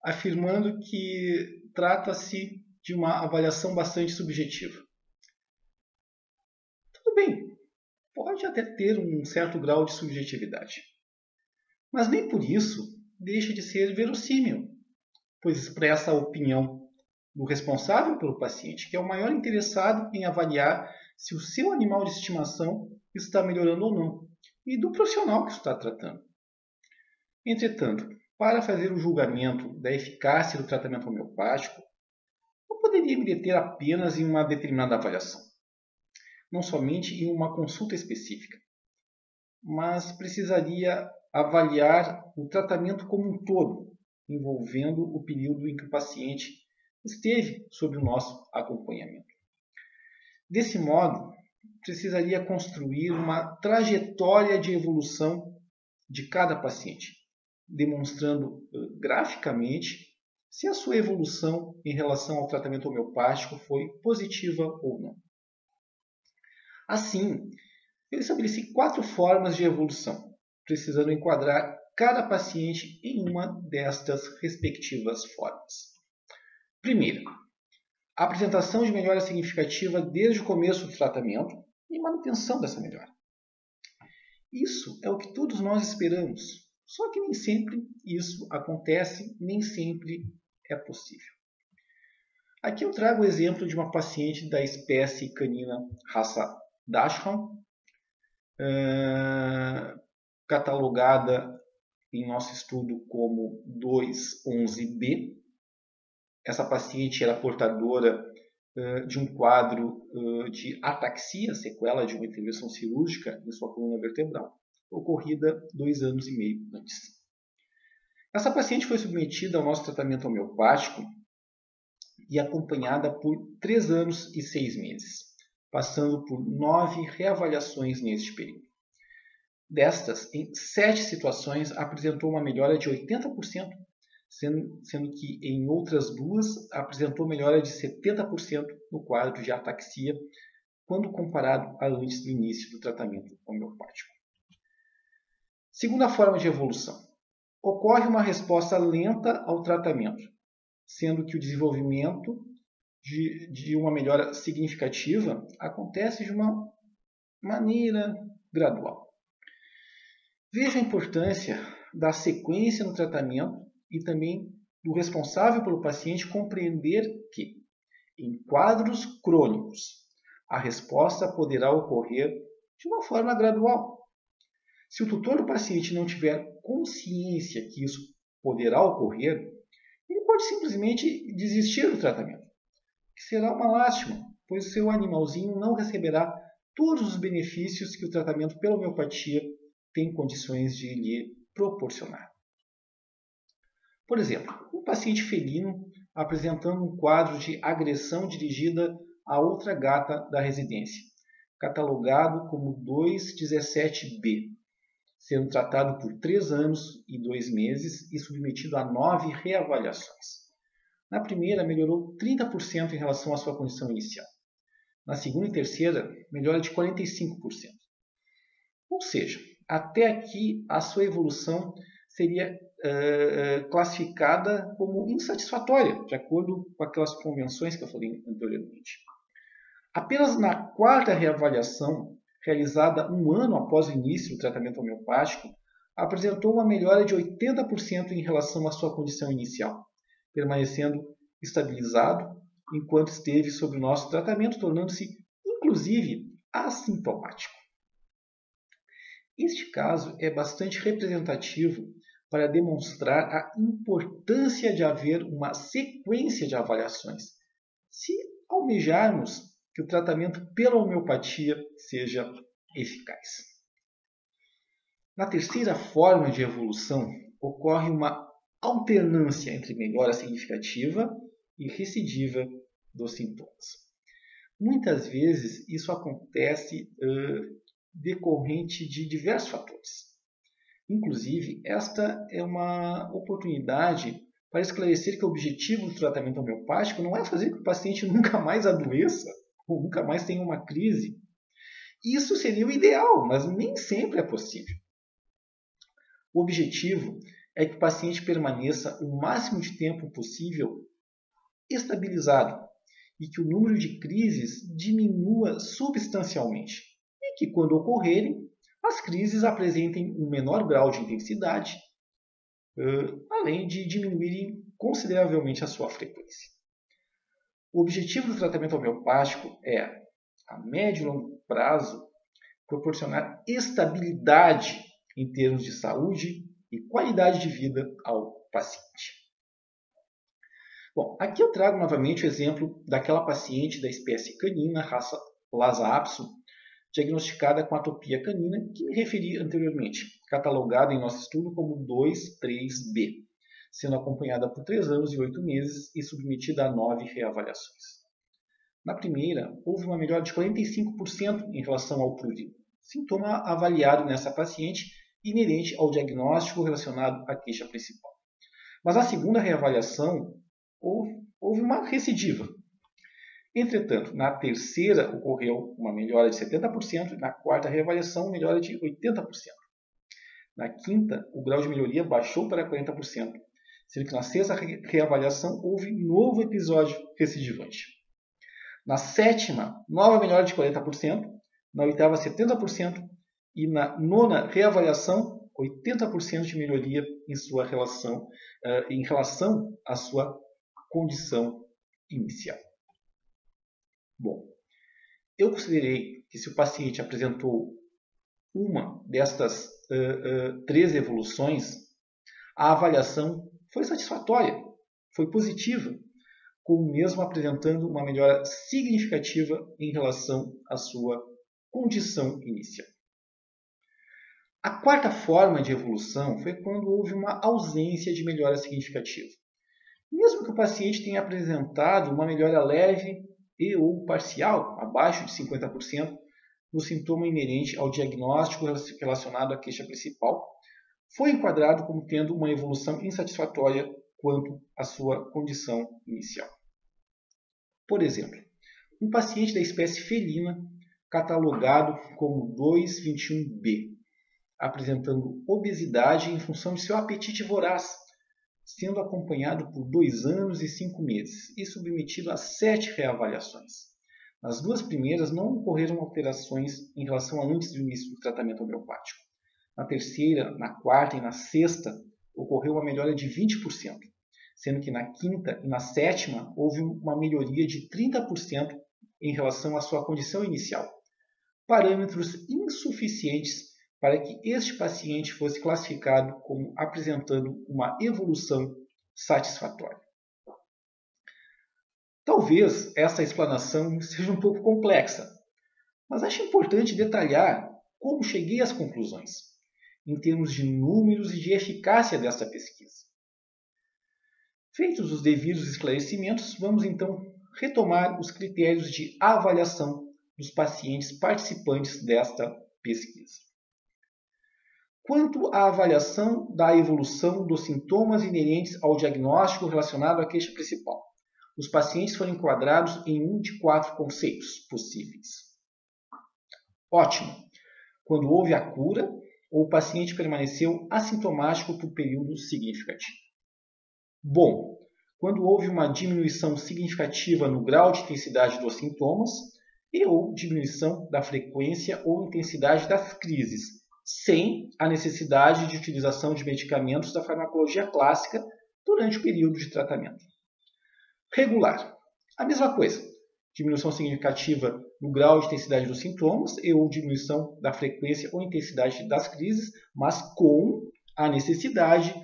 afirmando que trata-se de uma avaliação bastante subjetiva. Tudo bem, pode até ter um certo grau de subjetividade, mas nem por isso deixa de ser verossímil, pois expressa a opinião do responsável pelo paciente, que é o maior interessado em avaliar se o seu animal de estimação está melhorando ou não, e do profissional que está tratando. Entretanto, para fazer o julgamento da eficácia do tratamento homeopático, eu poderia me deter apenas em uma determinada avaliação, não somente em uma consulta específica, mas precisaria avaliar o tratamento como um todo, envolvendo o período em que o paciente esteve sob o nosso acompanhamento. Desse modo, precisaria construir uma trajetória de evolução de cada paciente, demonstrando graficamente se a sua evolução em relação ao tratamento homeopático foi positiva ou não. Assim, eu estabeleci 4 formas de evolução, precisando enquadrar cada paciente em uma destas respectivas formas. Primeira, a apresentação de melhora significativa desde o começo do tratamento e manutenção dessa melhora. Isso é o que todos nós esperamos, só que nem sempre isso acontece, nem sempre é possível. Aqui eu trago o exemplo de uma paciente da espécie canina raça Dachshund, catalogada em nosso estudo como 211B. Essa paciente era portadora de um quadro de ataxia, sequela de uma intervenção cirúrgica em sua coluna vertebral, ocorrida 2 anos e meio antes. Essa paciente foi submetida ao nosso tratamento homeopático e acompanhada por 3 anos e 6 meses, passando por 9 reavaliações neste período. Destas, em 7 situações apresentou uma melhora de 80%, sendo que em outras 2 apresentou melhora de 70% no quadro de ataxia, quando comparado a antes do início do tratamento homeopático. Segunda forma de evolução. Ocorre uma resposta lenta ao tratamento, sendo que o desenvolvimento de uma melhora significativa acontece de uma maneira gradual. Veja a importância da sequência no tratamento e também do responsável pelo paciente compreender que, em quadros crônicos, a resposta poderá ocorrer de uma forma gradual. Se o tutor do paciente não tiver consciência que isso poderá ocorrer, ele pode simplesmente desistir do tratamento, que será uma lástima, pois o seu animalzinho não receberá todos os benefícios que o tratamento pela homeopatia tem condições de lhe proporcionar. Por exemplo, um paciente felino apresentando um quadro de agressão dirigida a outra gata da residência, catalogado como 217B, sendo tratado por 3 anos e 2 meses e submetido a 9 reavaliações. Na primeira, melhorou 30% em relação à sua condição inicial. Na segunda e terceira, melhora de 45%. Ou seja, até aqui a sua evolução seria classificada como insatisfatória, de acordo com aquelas convenções que eu falei anteriormente. Apenas na 4ª reavaliação, realizada 1 ano após o início do tratamento homeopático, apresentou uma melhora de 80% em relação à sua condição inicial, permanecendo estabilizado enquanto esteve sob o nosso tratamento, tornando-se, inclusive, assintomático. Este caso é bastante representativo para demonstrar a importância de haver uma sequência de avaliações, se almejarmos que o tratamento pela homeopatia seja eficaz. Na terceira forma de evolução, ocorre uma alternância entre melhora significativa e recidiva dos sintomas. Muitas vezes isso acontece decorrente de diversos fatores. Inclusive, esta é uma oportunidade para esclarecer que o objetivo do tratamento homeopático não é fazer com que o paciente nunca mais adoeça ou nunca mais tenha uma crise. Isso seria o ideal, mas nem sempre é possível. O objetivo é que o paciente permaneça o máximo de tempo possível estabilizado e que o número de crises diminua substancialmente e que, quando ocorrerem, as crises apresentem um menor grau de intensidade, além de diminuírem consideravelmente a sua frequência. O objetivo do tratamento homeopático é, a médio e longo prazo, proporcionar estabilidade em termos de saúde e qualidade de vida ao paciente. Bom, aqui eu trago novamente o exemplo daquela paciente da espécie canina, raça Lhasa apso, diagnosticada com atopia canina, que me referi anteriormente, catalogada em nosso estudo como 2,3B, sendo acompanhada por 3 anos e 8 meses e submetida a 9 reavaliações. Na primeira, houve uma melhora de 45% em relação ao prurigo, sintoma avaliado nessa paciente inerente ao diagnóstico relacionado à queixa principal. Mas na segunda reavaliação, houve uma recidiva. Entretanto, na terceira ocorreu uma melhora de 70% e na quarta reavaliação, melhora de 80%. Na quinta, o grau de melhoria baixou para 40%, sendo que na sexta reavaliação houve novo episódio recidivante. Na sétima, nova melhora de 40%, na oitava 70% e na nona reavaliação 80% de melhoria em relação à sua condição inicial. Bom, eu considerei que se o paciente apresentou uma destas 3 evoluções, a avaliação foi satisfatória, foi positiva, com o mesmo apresentando uma melhora significativa em relação à sua condição inicial. A quarta forma de evolução foi quando houve uma ausência de melhora significativa. Mesmo que o paciente tenha apresentado uma melhora leve e ou parcial, abaixo de 50%, no sintoma inerente ao diagnóstico relacionado à queixa principal, foi enquadrado como tendo uma evolução insatisfatória quanto à sua condição inicial. Por exemplo, um paciente da espécie felina, catalogado como 2,21B, apresentando obesidade em função de seu apetite voraz, sendo acompanhado por 2 anos e 5 meses e submetido a 7 reavaliações. Nas 2 primeiras não ocorreram alterações em relação a antes do início do tratamento homeopático. Na terceira, na quarta e na sexta ocorreu uma melhora de 20%, sendo que na quinta e na sétima houve uma melhoria de 30% em relação à sua condição inicial. Parâmetros insuficientes para que este paciente fosse classificado como apresentando uma evolução satisfatória. Talvez essa explanação seja um pouco complexa, mas acho importante detalhar como cheguei às conclusões, em termos de números e de eficácia desta pesquisa. Feitos os devidos esclarecimentos, vamos então retomar os critérios de avaliação dos pacientes participantes desta pesquisa. Quanto à avaliação da evolução dos sintomas inerentes ao diagnóstico relacionado à queixa principal, os pacientes foram enquadrados em um de 4 conceitos possíveis. Ótimo! Quando houve a cura, ou o paciente permaneceu assintomático por período significativo. Bom! Quando houve uma diminuição significativa no grau de intensidade dos sintomas e ou diminuição da frequência ou intensidade das crises, sem a necessidade de utilização de medicamentos da farmacologia clássica durante o período de tratamento. Regular. A mesma coisa. Diminuição significativa no grau de intensidade dos sintomas e ou diminuição da frequência ou intensidade das crises, mas com a necessidade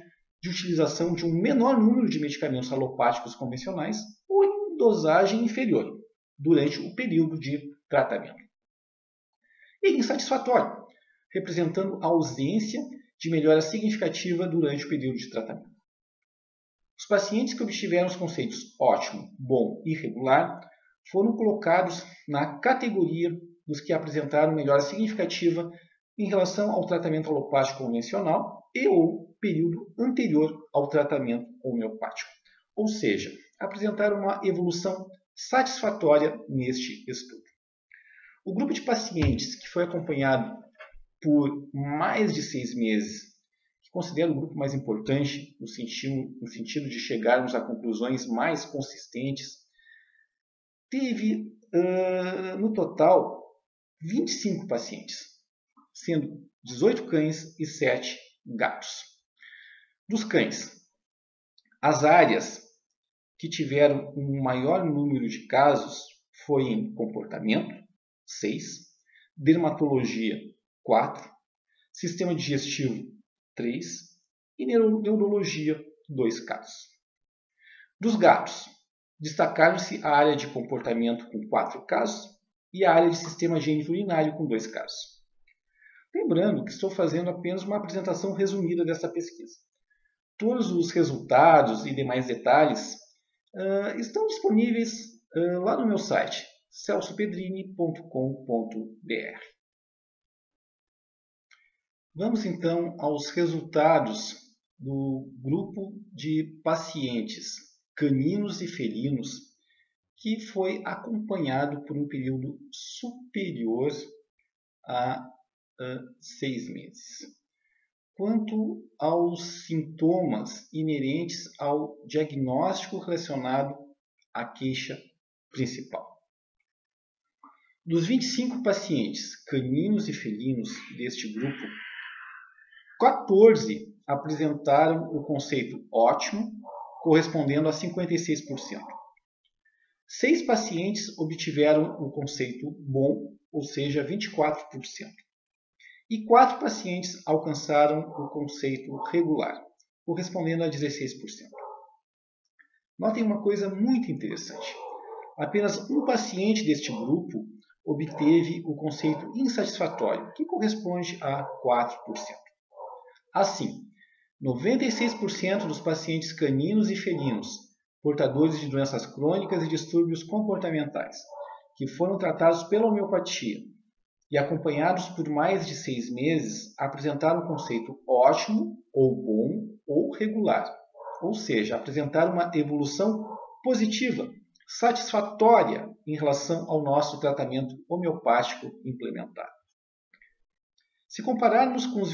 de utilização de um menor número de medicamentos alopáticos convencionais ou em dosagem inferior durante o período de tratamento. E insatisfatório, representando a ausência de melhora significativa durante o período de tratamento. Os pacientes que obtiveram os conceitos ótimo, bom e regular foram colocados na categoria dos que apresentaram melhora significativa em relação ao tratamento alopático convencional e ou período anterior ao tratamento homeopático. Ou seja, apresentaram uma evolução satisfatória neste estudo. O grupo de pacientes que foi acompanhado por mais de 6 meses, que considero o grupo mais importante no sentido de chegarmos a conclusões mais consistentes, teve no total 25 pacientes, sendo 18 cães e 7 gatos. Dos cães, as áreas que tiveram um maior número de casos foi em comportamento, 6, dermatologia, 4, sistema digestivo, 3 e neurologia, 2 casos. Dos gatos, destacaram-se a área de comportamento com 4 casos e a área de sistema gênito-urinário com 2 casos. Lembrando que estou fazendo apenas uma apresentação resumida dessa pesquisa. Todos os resultados e demais detalhes estão disponíveis lá no meu site, celsopedrini.com.br. Vamos então aos resultados do grupo de pacientes caninos e felinos que foi acompanhado por um período superior a 6 meses. Quanto aos sintomas inerentes ao diagnóstico relacionado à queixa principal. Dos 25 pacientes caninos e felinos deste grupo, 14 apresentaram o conceito ótimo, correspondendo a 56%. 6 pacientes obtiveram o conceito bom, ou seja, 24%. E 4 pacientes alcançaram o conceito regular, correspondendo a 16%. Notem uma coisa muito interessante. Apenas um paciente deste grupo obteve o conceito insatisfatório, que corresponde a 4%. Assim, 96% dos pacientes caninos e felinos, portadores de doenças crônicas e distúrbios comportamentais, que foram tratados pela homeopatia e acompanhados por mais de 6 meses, apresentaram um conceito ótimo, ou bom, ou regular. Ou seja, apresentaram uma evolução positiva, satisfatória em relação ao nosso tratamento homeopático implementado. Se compararmos com os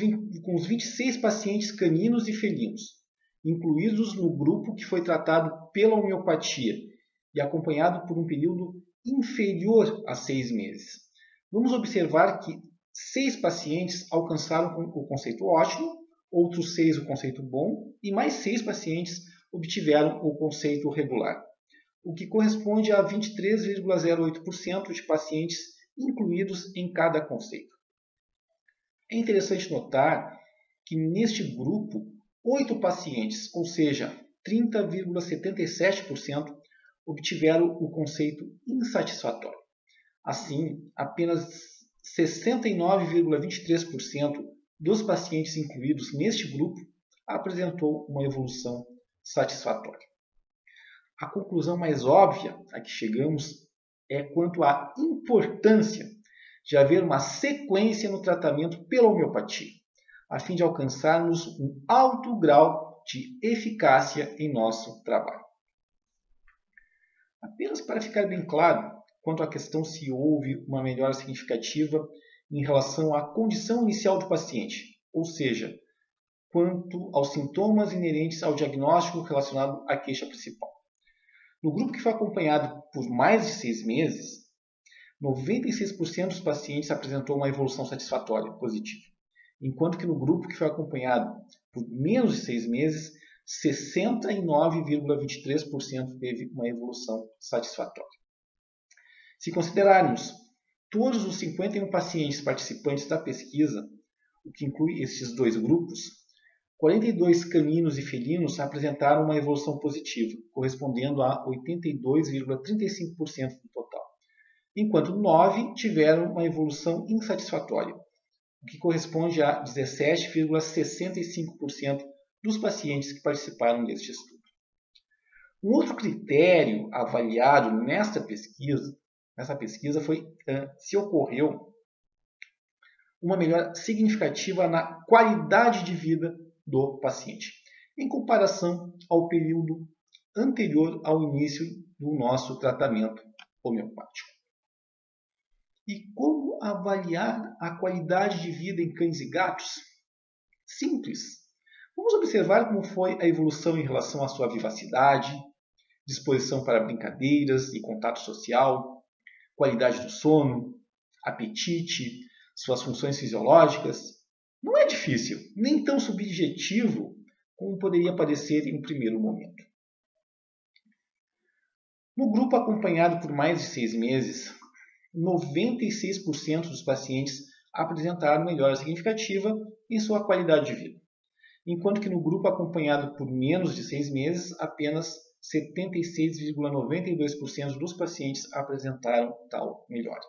26 pacientes caninos e felinos, incluídos no grupo que foi tratado pela homeopatia e acompanhado por um período inferior a 6 meses, vamos observar que 6 pacientes alcançaram o conceito ótimo, outros 6 o conceito bom e mais 6 pacientes obtiveram o conceito regular, o que corresponde a 23,08% de pacientes incluídos em cada conceito. É interessante notar que neste grupo, 8 pacientes, ou seja, 30,77%, obtiveram o conceito insatisfatório. Assim, apenas 69,23% dos pacientes incluídos neste grupo apresentou uma evolução satisfatória. A conclusão mais óbvia a que chegamos é quanto à importância de haver uma sequência no tratamento pela homeopatia, a fim de alcançarmos um alto grau de eficácia em nosso trabalho. Apenas para ficar bem claro quanto à questão se houve uma melhora significativa em relação à condição inicial do paciente, ou seja, quanto aos sintomas inerentes ao diagnóstico relacionado à queixa principal. No grupo que foi acompanhado por mais de 6 meses, 96% dos pacientes apresentou uma evolução satisfatória, positiva, enquanto que no grupo que foi acompanhado por menos de 6 meses, 69,23% teve uma evolução satisfatória. Se considerarmos todos os 51 pacientes participantes da pesquisa, o que inclui esses dois grupos, 42 caninos e felinos apresentaram uma evolução positiva, correspondendo a 82,35% do total, enquanto 9 tiveram uma evolução insatisfatória, o que corresponde a 17,65% dos pacientes que participaram deste estudo. Um outro critério avaliado nessa pesquisa foi se ocorreu uma melhora significativa na qualidade de vida do paciente, em comparação ao período anterior ao início do nosso tratamento homeopático. E como avaliar a qualidade de vida em cães e gatos? Simples. Vamos observar como foi a evolução em relação à sua vivacidade, disposição para brincadeiras e contato social, qualidade do sono, apetite, suas funções fisiológicas. Não é difícil, nem tão subjetivo como poderia parecer em um primeiro momento. No grupo acompanhado por mais de 6 meses, 96% dos pacientes apresentaram melhora significativa em sua qualidade de vida, enquanto que no grupo acompanhado por menos de 6 meses, apenas 76,92% dos pacientes apresentaram tal melhora.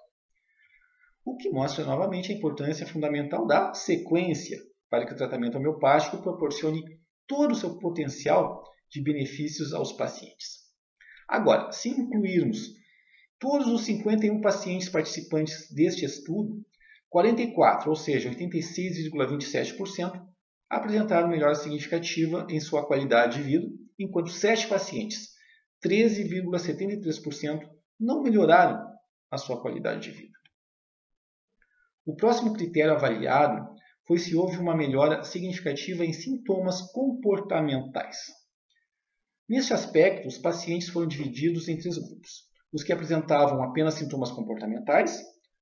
O que mostra novamente a importância fundamental da sequência para que o tratamento homeopático proporcione todo o seu potencial de benefícios aos pacientes. Agora, se incluirmos todos os 51 pacientes participantes deste estudo, 44, ou seja, 86,27%, apresentaram melhora significativa em sua qualidade de vida, enquanto 7 pacientes, 13,73%, não melhoraram a sua qualidade de vida. O próximo critério avaliado foi se houve uma melhora significativa em sintomas comportamentais. Neste aspecto, os pacientes foram divididos em 3 grupos: os que apresentavam apenas sintomas comportamentais,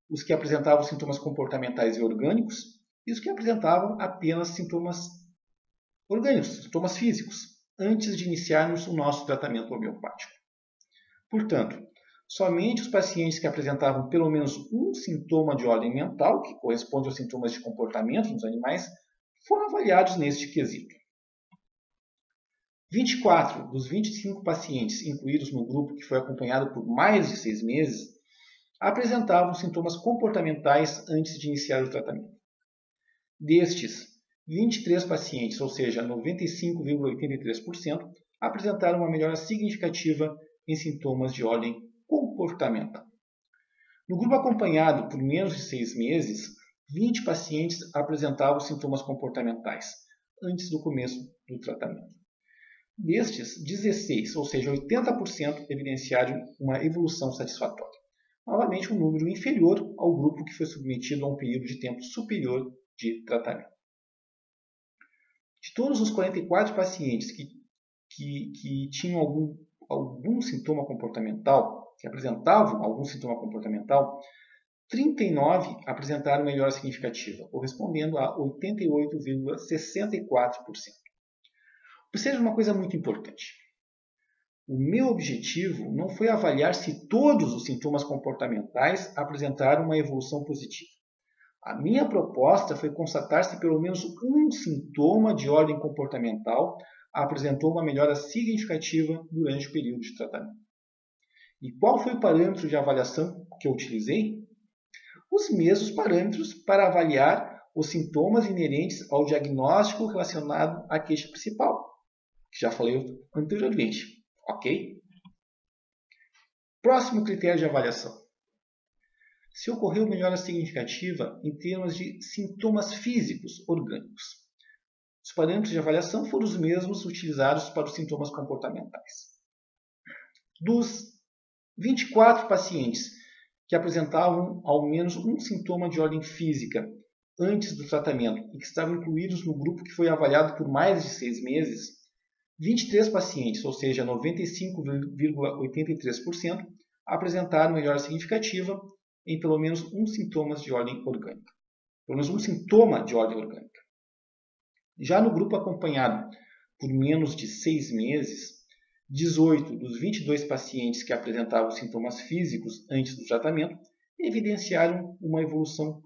os que apresentavam sintomas comportamentais e orgânicos, e os que apresentavam apenas sintomas orgânicos, sintomas físicos, antes de iniciarmos o nosso tratamento homeopático. Portanto, somente os pacientes que apresentavam pelo menos um sintoma de ordem mental, que corresponde aos sintomas de comportamento nos animais, foram avaliados neste quesito. 24 dos 25 pacientes incluídos no grupo que foi acompanhado por mais de 6 meses apresentavam sintomas comportamentais antes de iniciar o tratamento. Destes, 23 pacientes, ou seja, 95,83%, apresentaram uma melhora significativa em sintomas de ordem comportamental. No grupo acompanhado por menos de 6 meses, 20 pacientes apresentavam sintomas comportamentais antes do começo do tratamento. Destes, 16, ou seja, 80%, evidenciaram uma evolução satisfatória. Novamente, um número inferior ao grupo que foi submetido a um período de tempo superior de tratamento. De todos os 44 pacientes que tinham algum sintoma comportamental, que apresentavam algum sintoma comportamental, 39 apresentaram melhora significativa, correspondendo a 88,64%. Observe uma coisa muito importante. O meu objetivo não foi avaliar se todos os sintomas comportamentais apresentaram uma evolução positiva. A minha proposta foi constatar se pelo menos um sintoma de ordem comportamental apresentou uma melhora significativa durante o período de tratamento. E qual foi o parâmetro de avaliação que eu utilizei? Os mesmos parâmetros para avaliar os sintomas inerentes ao diagnóstico relacionado à queixa principal, que já falei anteriormente, ok? Próximo critério de avaliação. Se ocorreu melhora significativa em termos de sintomas físicos orgânicos. Os parâmetros de avaliação foram os mesmos utilizados para os sintomas comportamentais. Dos 24 pacientes que apresentavam ao menos um sintoma de ordem física antes do tratamento e que estavam incluídos no grupo que foi avaliado por mais de 6 meses, 23 pacientes, ou seja, 95,83%, apresentaram melhora significativa em pelo menos um sintoma de ordem orgânica. Pelo menos um sintoma de ordem orgânica. Já no grupo acompanhado por menos de 6 meses, 18 dos 22 pacientes que apresentavam sintomas físicos antes do tratamento evidenciaram uma evolução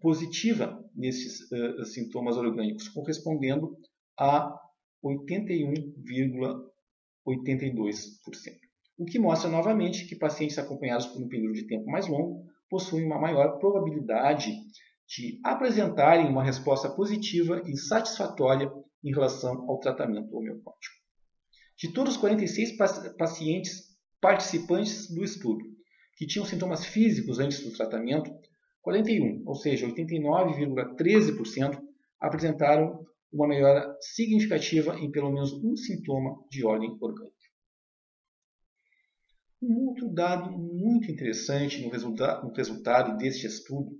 positiva nesses sintomas orgânicos, correspondendo a 81,82%. O que mostra novamente que pacientes acompanhados por um período de tempo mais longo possuem uma maior probabilidade de apresentarem uma resposta positiva e satisfatória em relação ao tratamento homeopático. De todos os 46 pacientes participantes do estudo que tinham sintomas físicos antes do tratamento, 41, ou seja, 89,13%, apresentaram uma melhora significativa em pelo menos um sintoma de ordem orgânica. Um outro dado muito interessante no resultado deste estudo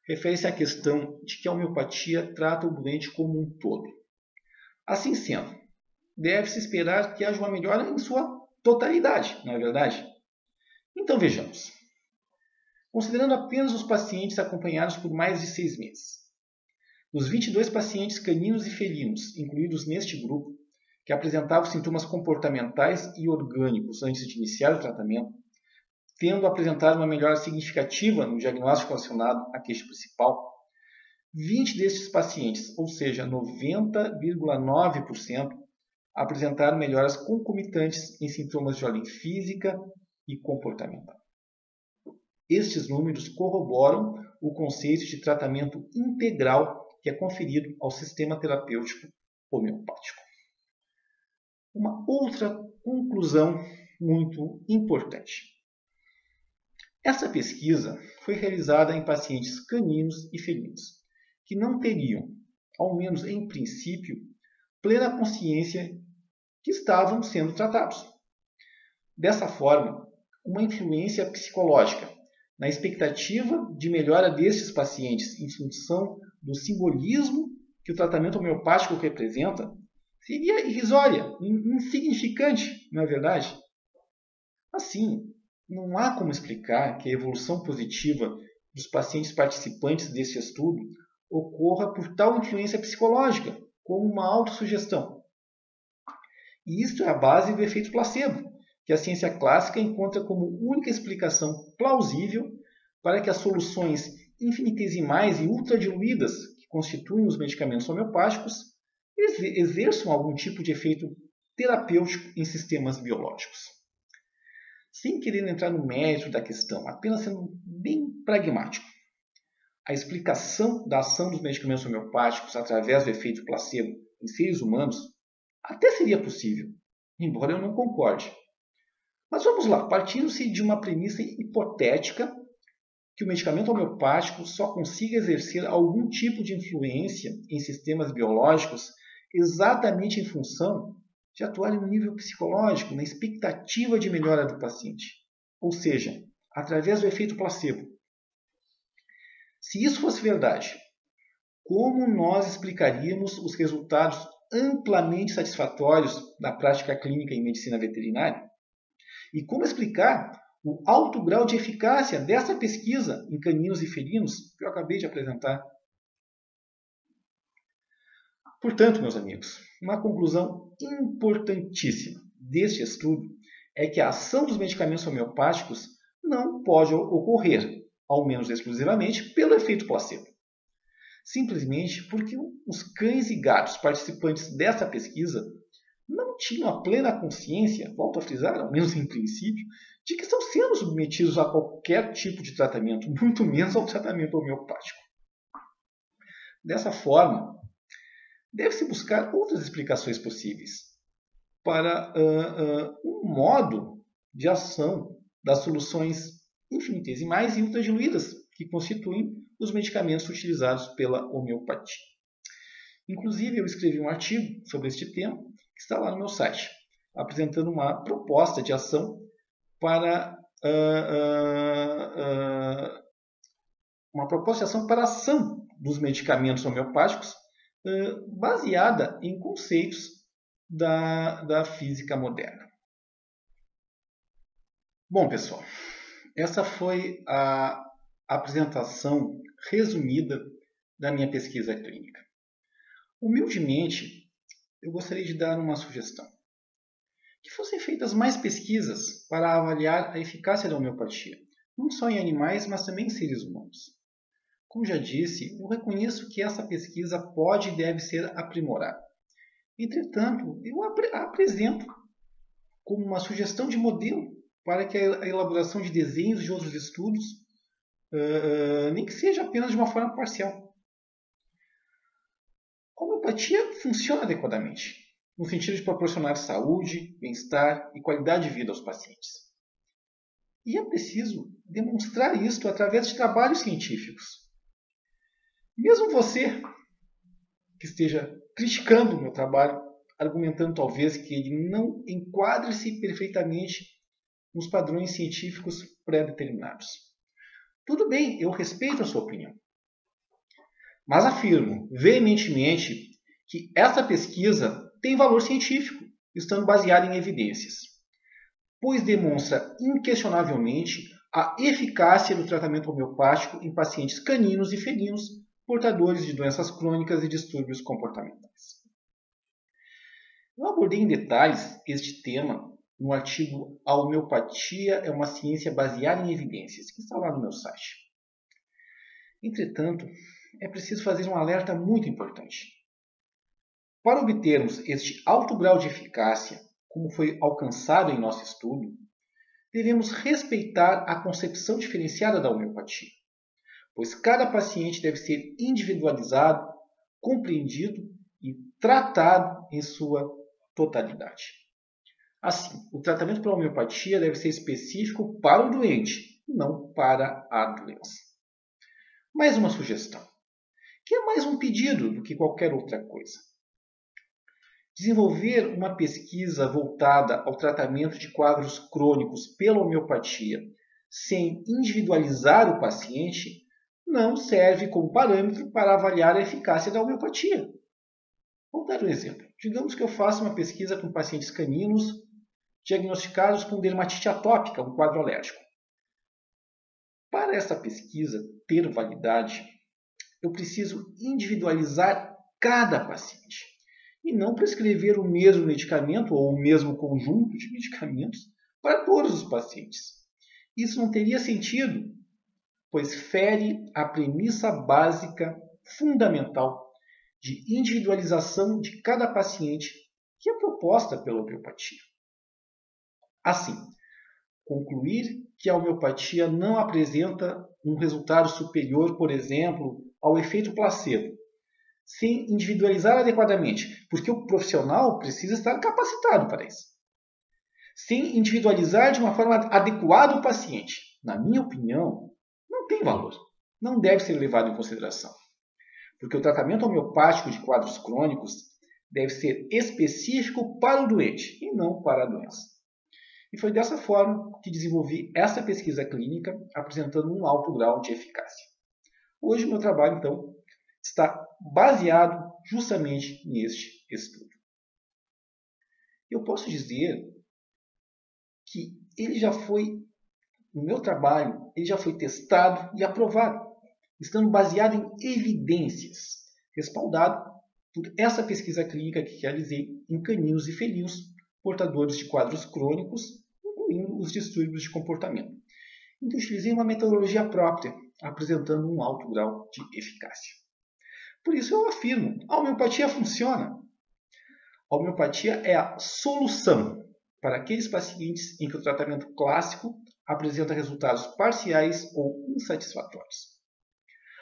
refere-se à questão de que a homeopatia trata o doente como um todo. Assim sendo, deve-se esperar que haja uma melhora em sua totalidade, não é verdade? Então vejamos. Considerando apenas os pacientes acompanhados por mais de 6 meses, dos 22 pacientes caninos e felinos incluídos neste grupo, que apresentavam sintomas comportamentais e orgânicos antes de iniciar o tratamento, tendo apresentado uma melhora significativa no diagnóstico relacionado à queixa principal, 20 destes pacientes, ou seja, 90,9%, apresentaram melhoras concomitantes em sintomas de ordem física e comportamental. Estes números corroboram o conceito de tratamento integral que é conferido ao sistema terapêutico homeopático. Uma outra conclusão muito importante. Essa pesquisa foi realizada em pacientes caninos e felinos, que não teriam, ao menos em princípio, plena consciência que estavam sendo tratados. Dessa forma, uma influência psicológica na expectativa de melhora destes pacientes em função do simbolismo que o tratamento homeopático representa seria irrisória, insignificante, não é verdade? Assim, não há como explicar que a evolução positiva dos pacientes participantes deste estudo ocorra por tal influência psicológica, como uma autossugestão. E isto é a base do efeito placebo, que a ciência clássica encontra como única explicação plausível para que as soluções infinitesimais e ultradiluídas que constituem os medicamentos homeopáticos exerçam algum tipo de efeito terapêutico em sistemas biológicos. Sem querer entrar no mérito da questão, apenas sendo bem pragmático, a explicação da ação dos medicamentos homeopáticos através do efeito placebo em seres humanos até seria possível, embora eu não concorde. Mas vamos lá, partindo-se de uma premissa hipotética que o medicamento homeopático só consiga exercer algum tipo de influência em sistemas biológicos exatamente em função de atuar no nível psicológico, na expectativa de melhora do paciente, ou seja, através do efeito placebo. Se isso fosse verdade, como nós explicaríamos os resultados amplamente satisfatórios da prática clínica em medicina veterinária? E como explicar o alto grau de eficácia dessa pesquisa em caninos e felinos que eu acabei de apresentar? Portanto, meus amigos, uma conclusão importantíssima deste estudo é que a ação dos medicamentos homeopáticos não pode ocorrer, ao menos exclusivamente, pelo efeito placebo. Simplesmente porque os cães e gatos participantes dessa pesquisa não tinham a plena consciência, volto a frisar, ao menos em princípio, de que estão sendo submetidos a qualquer tipo de tratamento, muito menos ao tratamento homeopático. Dessa forma, deve-se buscar outras explicações possíveis para um modo de ação das soluções infinitesimais e ultradiluídas que constituem os medicamentos utilizados pela homeopatia. Inclusive, eu escrevi um artigo sobre este tema que está lá no meu site, apresentando uma proposta de ação para a ação dos medicamentos homeopáticos baseada em conceitos da física moderna. Bom, pessoal, essa foi a apresentação resumida da minha pesquisa clínica. Humildemente, eu gostaria de dar uma sugestão. Que fossem feitas mais pesquisas para avaliar a eficácia da homeopatia, não só em animais, mas também em seres humanos. Como já disse, eu reconheço que essa pesquisa pode e deve ser aprimorada. Entretanto, eu a apresento como uma sugestão de modelo para que a elaboração de desenhos de outros estudos, nem que seja apenas de uma forma parcial. A homeopatia funciona adequadamente, no sentido de proporcionar saúde, bem-estar e qualidade de vida aos pacientes. E é preciso demonstrar isto através de trabalhos científicos. Mesmo você que esteja criticando o meu trabalho, argumentando talvez que ele não enquadre-se perfeitamente nos padrões científicos pré-determinados. Tudo bem, eu respeito a sua opinião. Mas afirmo veementemente que essa pesquisa tem valor científico, estando baseada em evidências, pois demonstra inquestionavelmente a eficácia do tratamento homeopático em pacientes caninos e felinos portadores de doenças crônicas e distúrbios comportamentais. Eu abordei em detalhes este tema no artigo A Homeopatia é uma ciência baseada em evidências, que está lá no meu site. Entretanto, é preciso fazer um alerta muito importante. Para obtermos este alto grau de eficácia, como foi alcançado em nosso estudo, devemos respeitar a concepção diferenciada da homeopatia, pois cada paciente deve ser individualizado, compreendido e tratado em sua totalidade. Assim, o tratamento pela homeopatia deve ser específico para o doente, não para a doença. Mais uma sugestão, que é mais um pedido do que qualquer outra coisa. Desenvolver uma pesquisa voltada ao tratamento de quadros crônicos pela homeopatia, sem individualizar o paciente, não serve como parâmetro para avaliar a eficácia da homeopatia. Vou dar um exemplo. Digamos que eu faça uma pesquisa com pacientes caninos diagnosticados com dermatite atópica, um quadro alérgico. Para essa pesquisa ter validade, eu preciso individualizar cada paciente e não prescrever o mesmo medicamento ou o mesmo conjunto de medicamentos para todos os pacientes. Isso não teria sentido, pois fere a premissa básica fundamental de individualização de cada paciente que é proposta pela homeopatia. Assim, concluir que a homeopatia não apresenta um resultado superior, por exemplo, ao efeito placebo, sem individualizar adequadamente, porque o profissional precisa estar capacitado para isso. Sem individualizar de uma forma adequada o paciente, na minha opinião, não tem valor, não deve ser levado em consideração. Porque o tratamento homeopático de quadros crônicos deve ser específico para o doente e não para a doença. E foi dessa forma que desenvolvi essa pesquisa clínica, apresentando um alto grau de eficácia. Hoje, o meu trabalho, então, está baseado justamente neste estudo. Eu posso dizer que o meu trabalho já foi testado e aprovado, estando baseado em evidências, respaldado por essa pesquisa clínica que realizei em caninos e felinos portadores de quadros crônicos, incluindo os distúrbios de comportamento. Então, utilizei uma metodologia própria, apresentando um alto grau de eficácia. Por isso, eu afirmo, a homeopatia funciona. A homeopatia é a solução para aqueles pacientes em que o tratamento clássico apresenta resultados parciais ou insatisfatórios.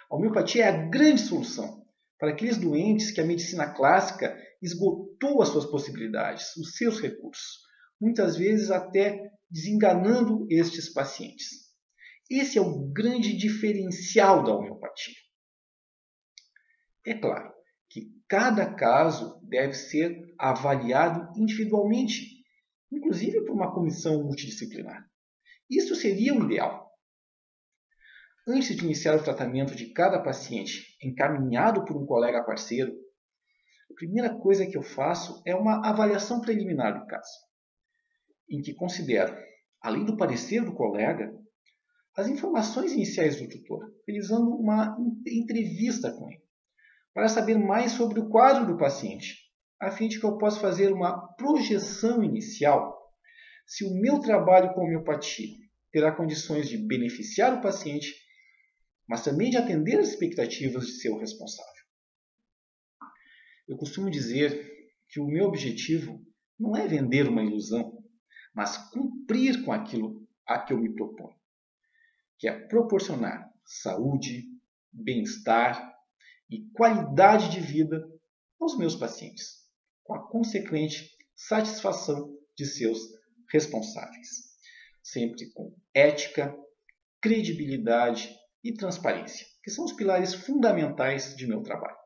A homeopatia é a grande solução para aqueles doentes que a medicina clássica esgotou as suas possibilidades, os seus recursos, muitas vezes até desenganando estes pacientes. Esse é o grande diferencial da homeopatia. É claro que cada caso deve ser avaliado individualmente, inclusive por uma comissão multidisciplinar. Isso seria o ideal. Antes de iniciar o tratamento de cada paciente encaminhado por um colega parceiro, a primeira coisa que eu faço é uma avaliação preliminar do caso, em que considero, além do parecer do colega, as informações iniciais do tutor, realizando uma entrevista com ele, para saber mais sobre o quadro do paciente, a fim de que eu possa fazer uma projeção inicial se o meu trabalho com homeopatia terá condições de beneficiar o paciente, mas também de atender às expectativas de seu responsável. Eu costumo dizer que o meu objetivo não é vender uma ilusão, mas cumprir com aquilo a que eu me proponho, que é proporcionar saúde, bem-estar e qualidade de vida aos meus pacientes, com a consequente satisfação de seus responsáveis, sempre com ética, credibilidade e transparência, que são os pilares fundamentais de meu trabalho.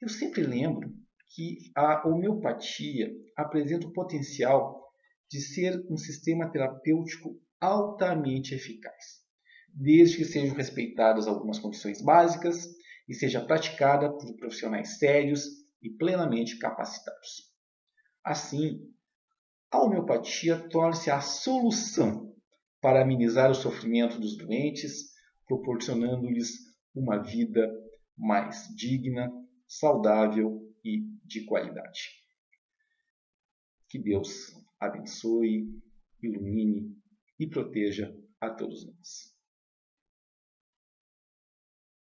Eu sempre lembro que a homeopatia apresenta o potencial de ser um sistema terapêutico altamente eficaz, desde que sejam respeitadas algumas condições básicas e seja praticada por profissionais sérios e plenamente capacitados. Assim, a homeopatia torna-se a solução para amenizar o sofrimento dos doentes, proporcionando-lhes uma vida mais digna, saudável e de qualidade. Que Deus abençoe, ilumine e proteja a todos nós.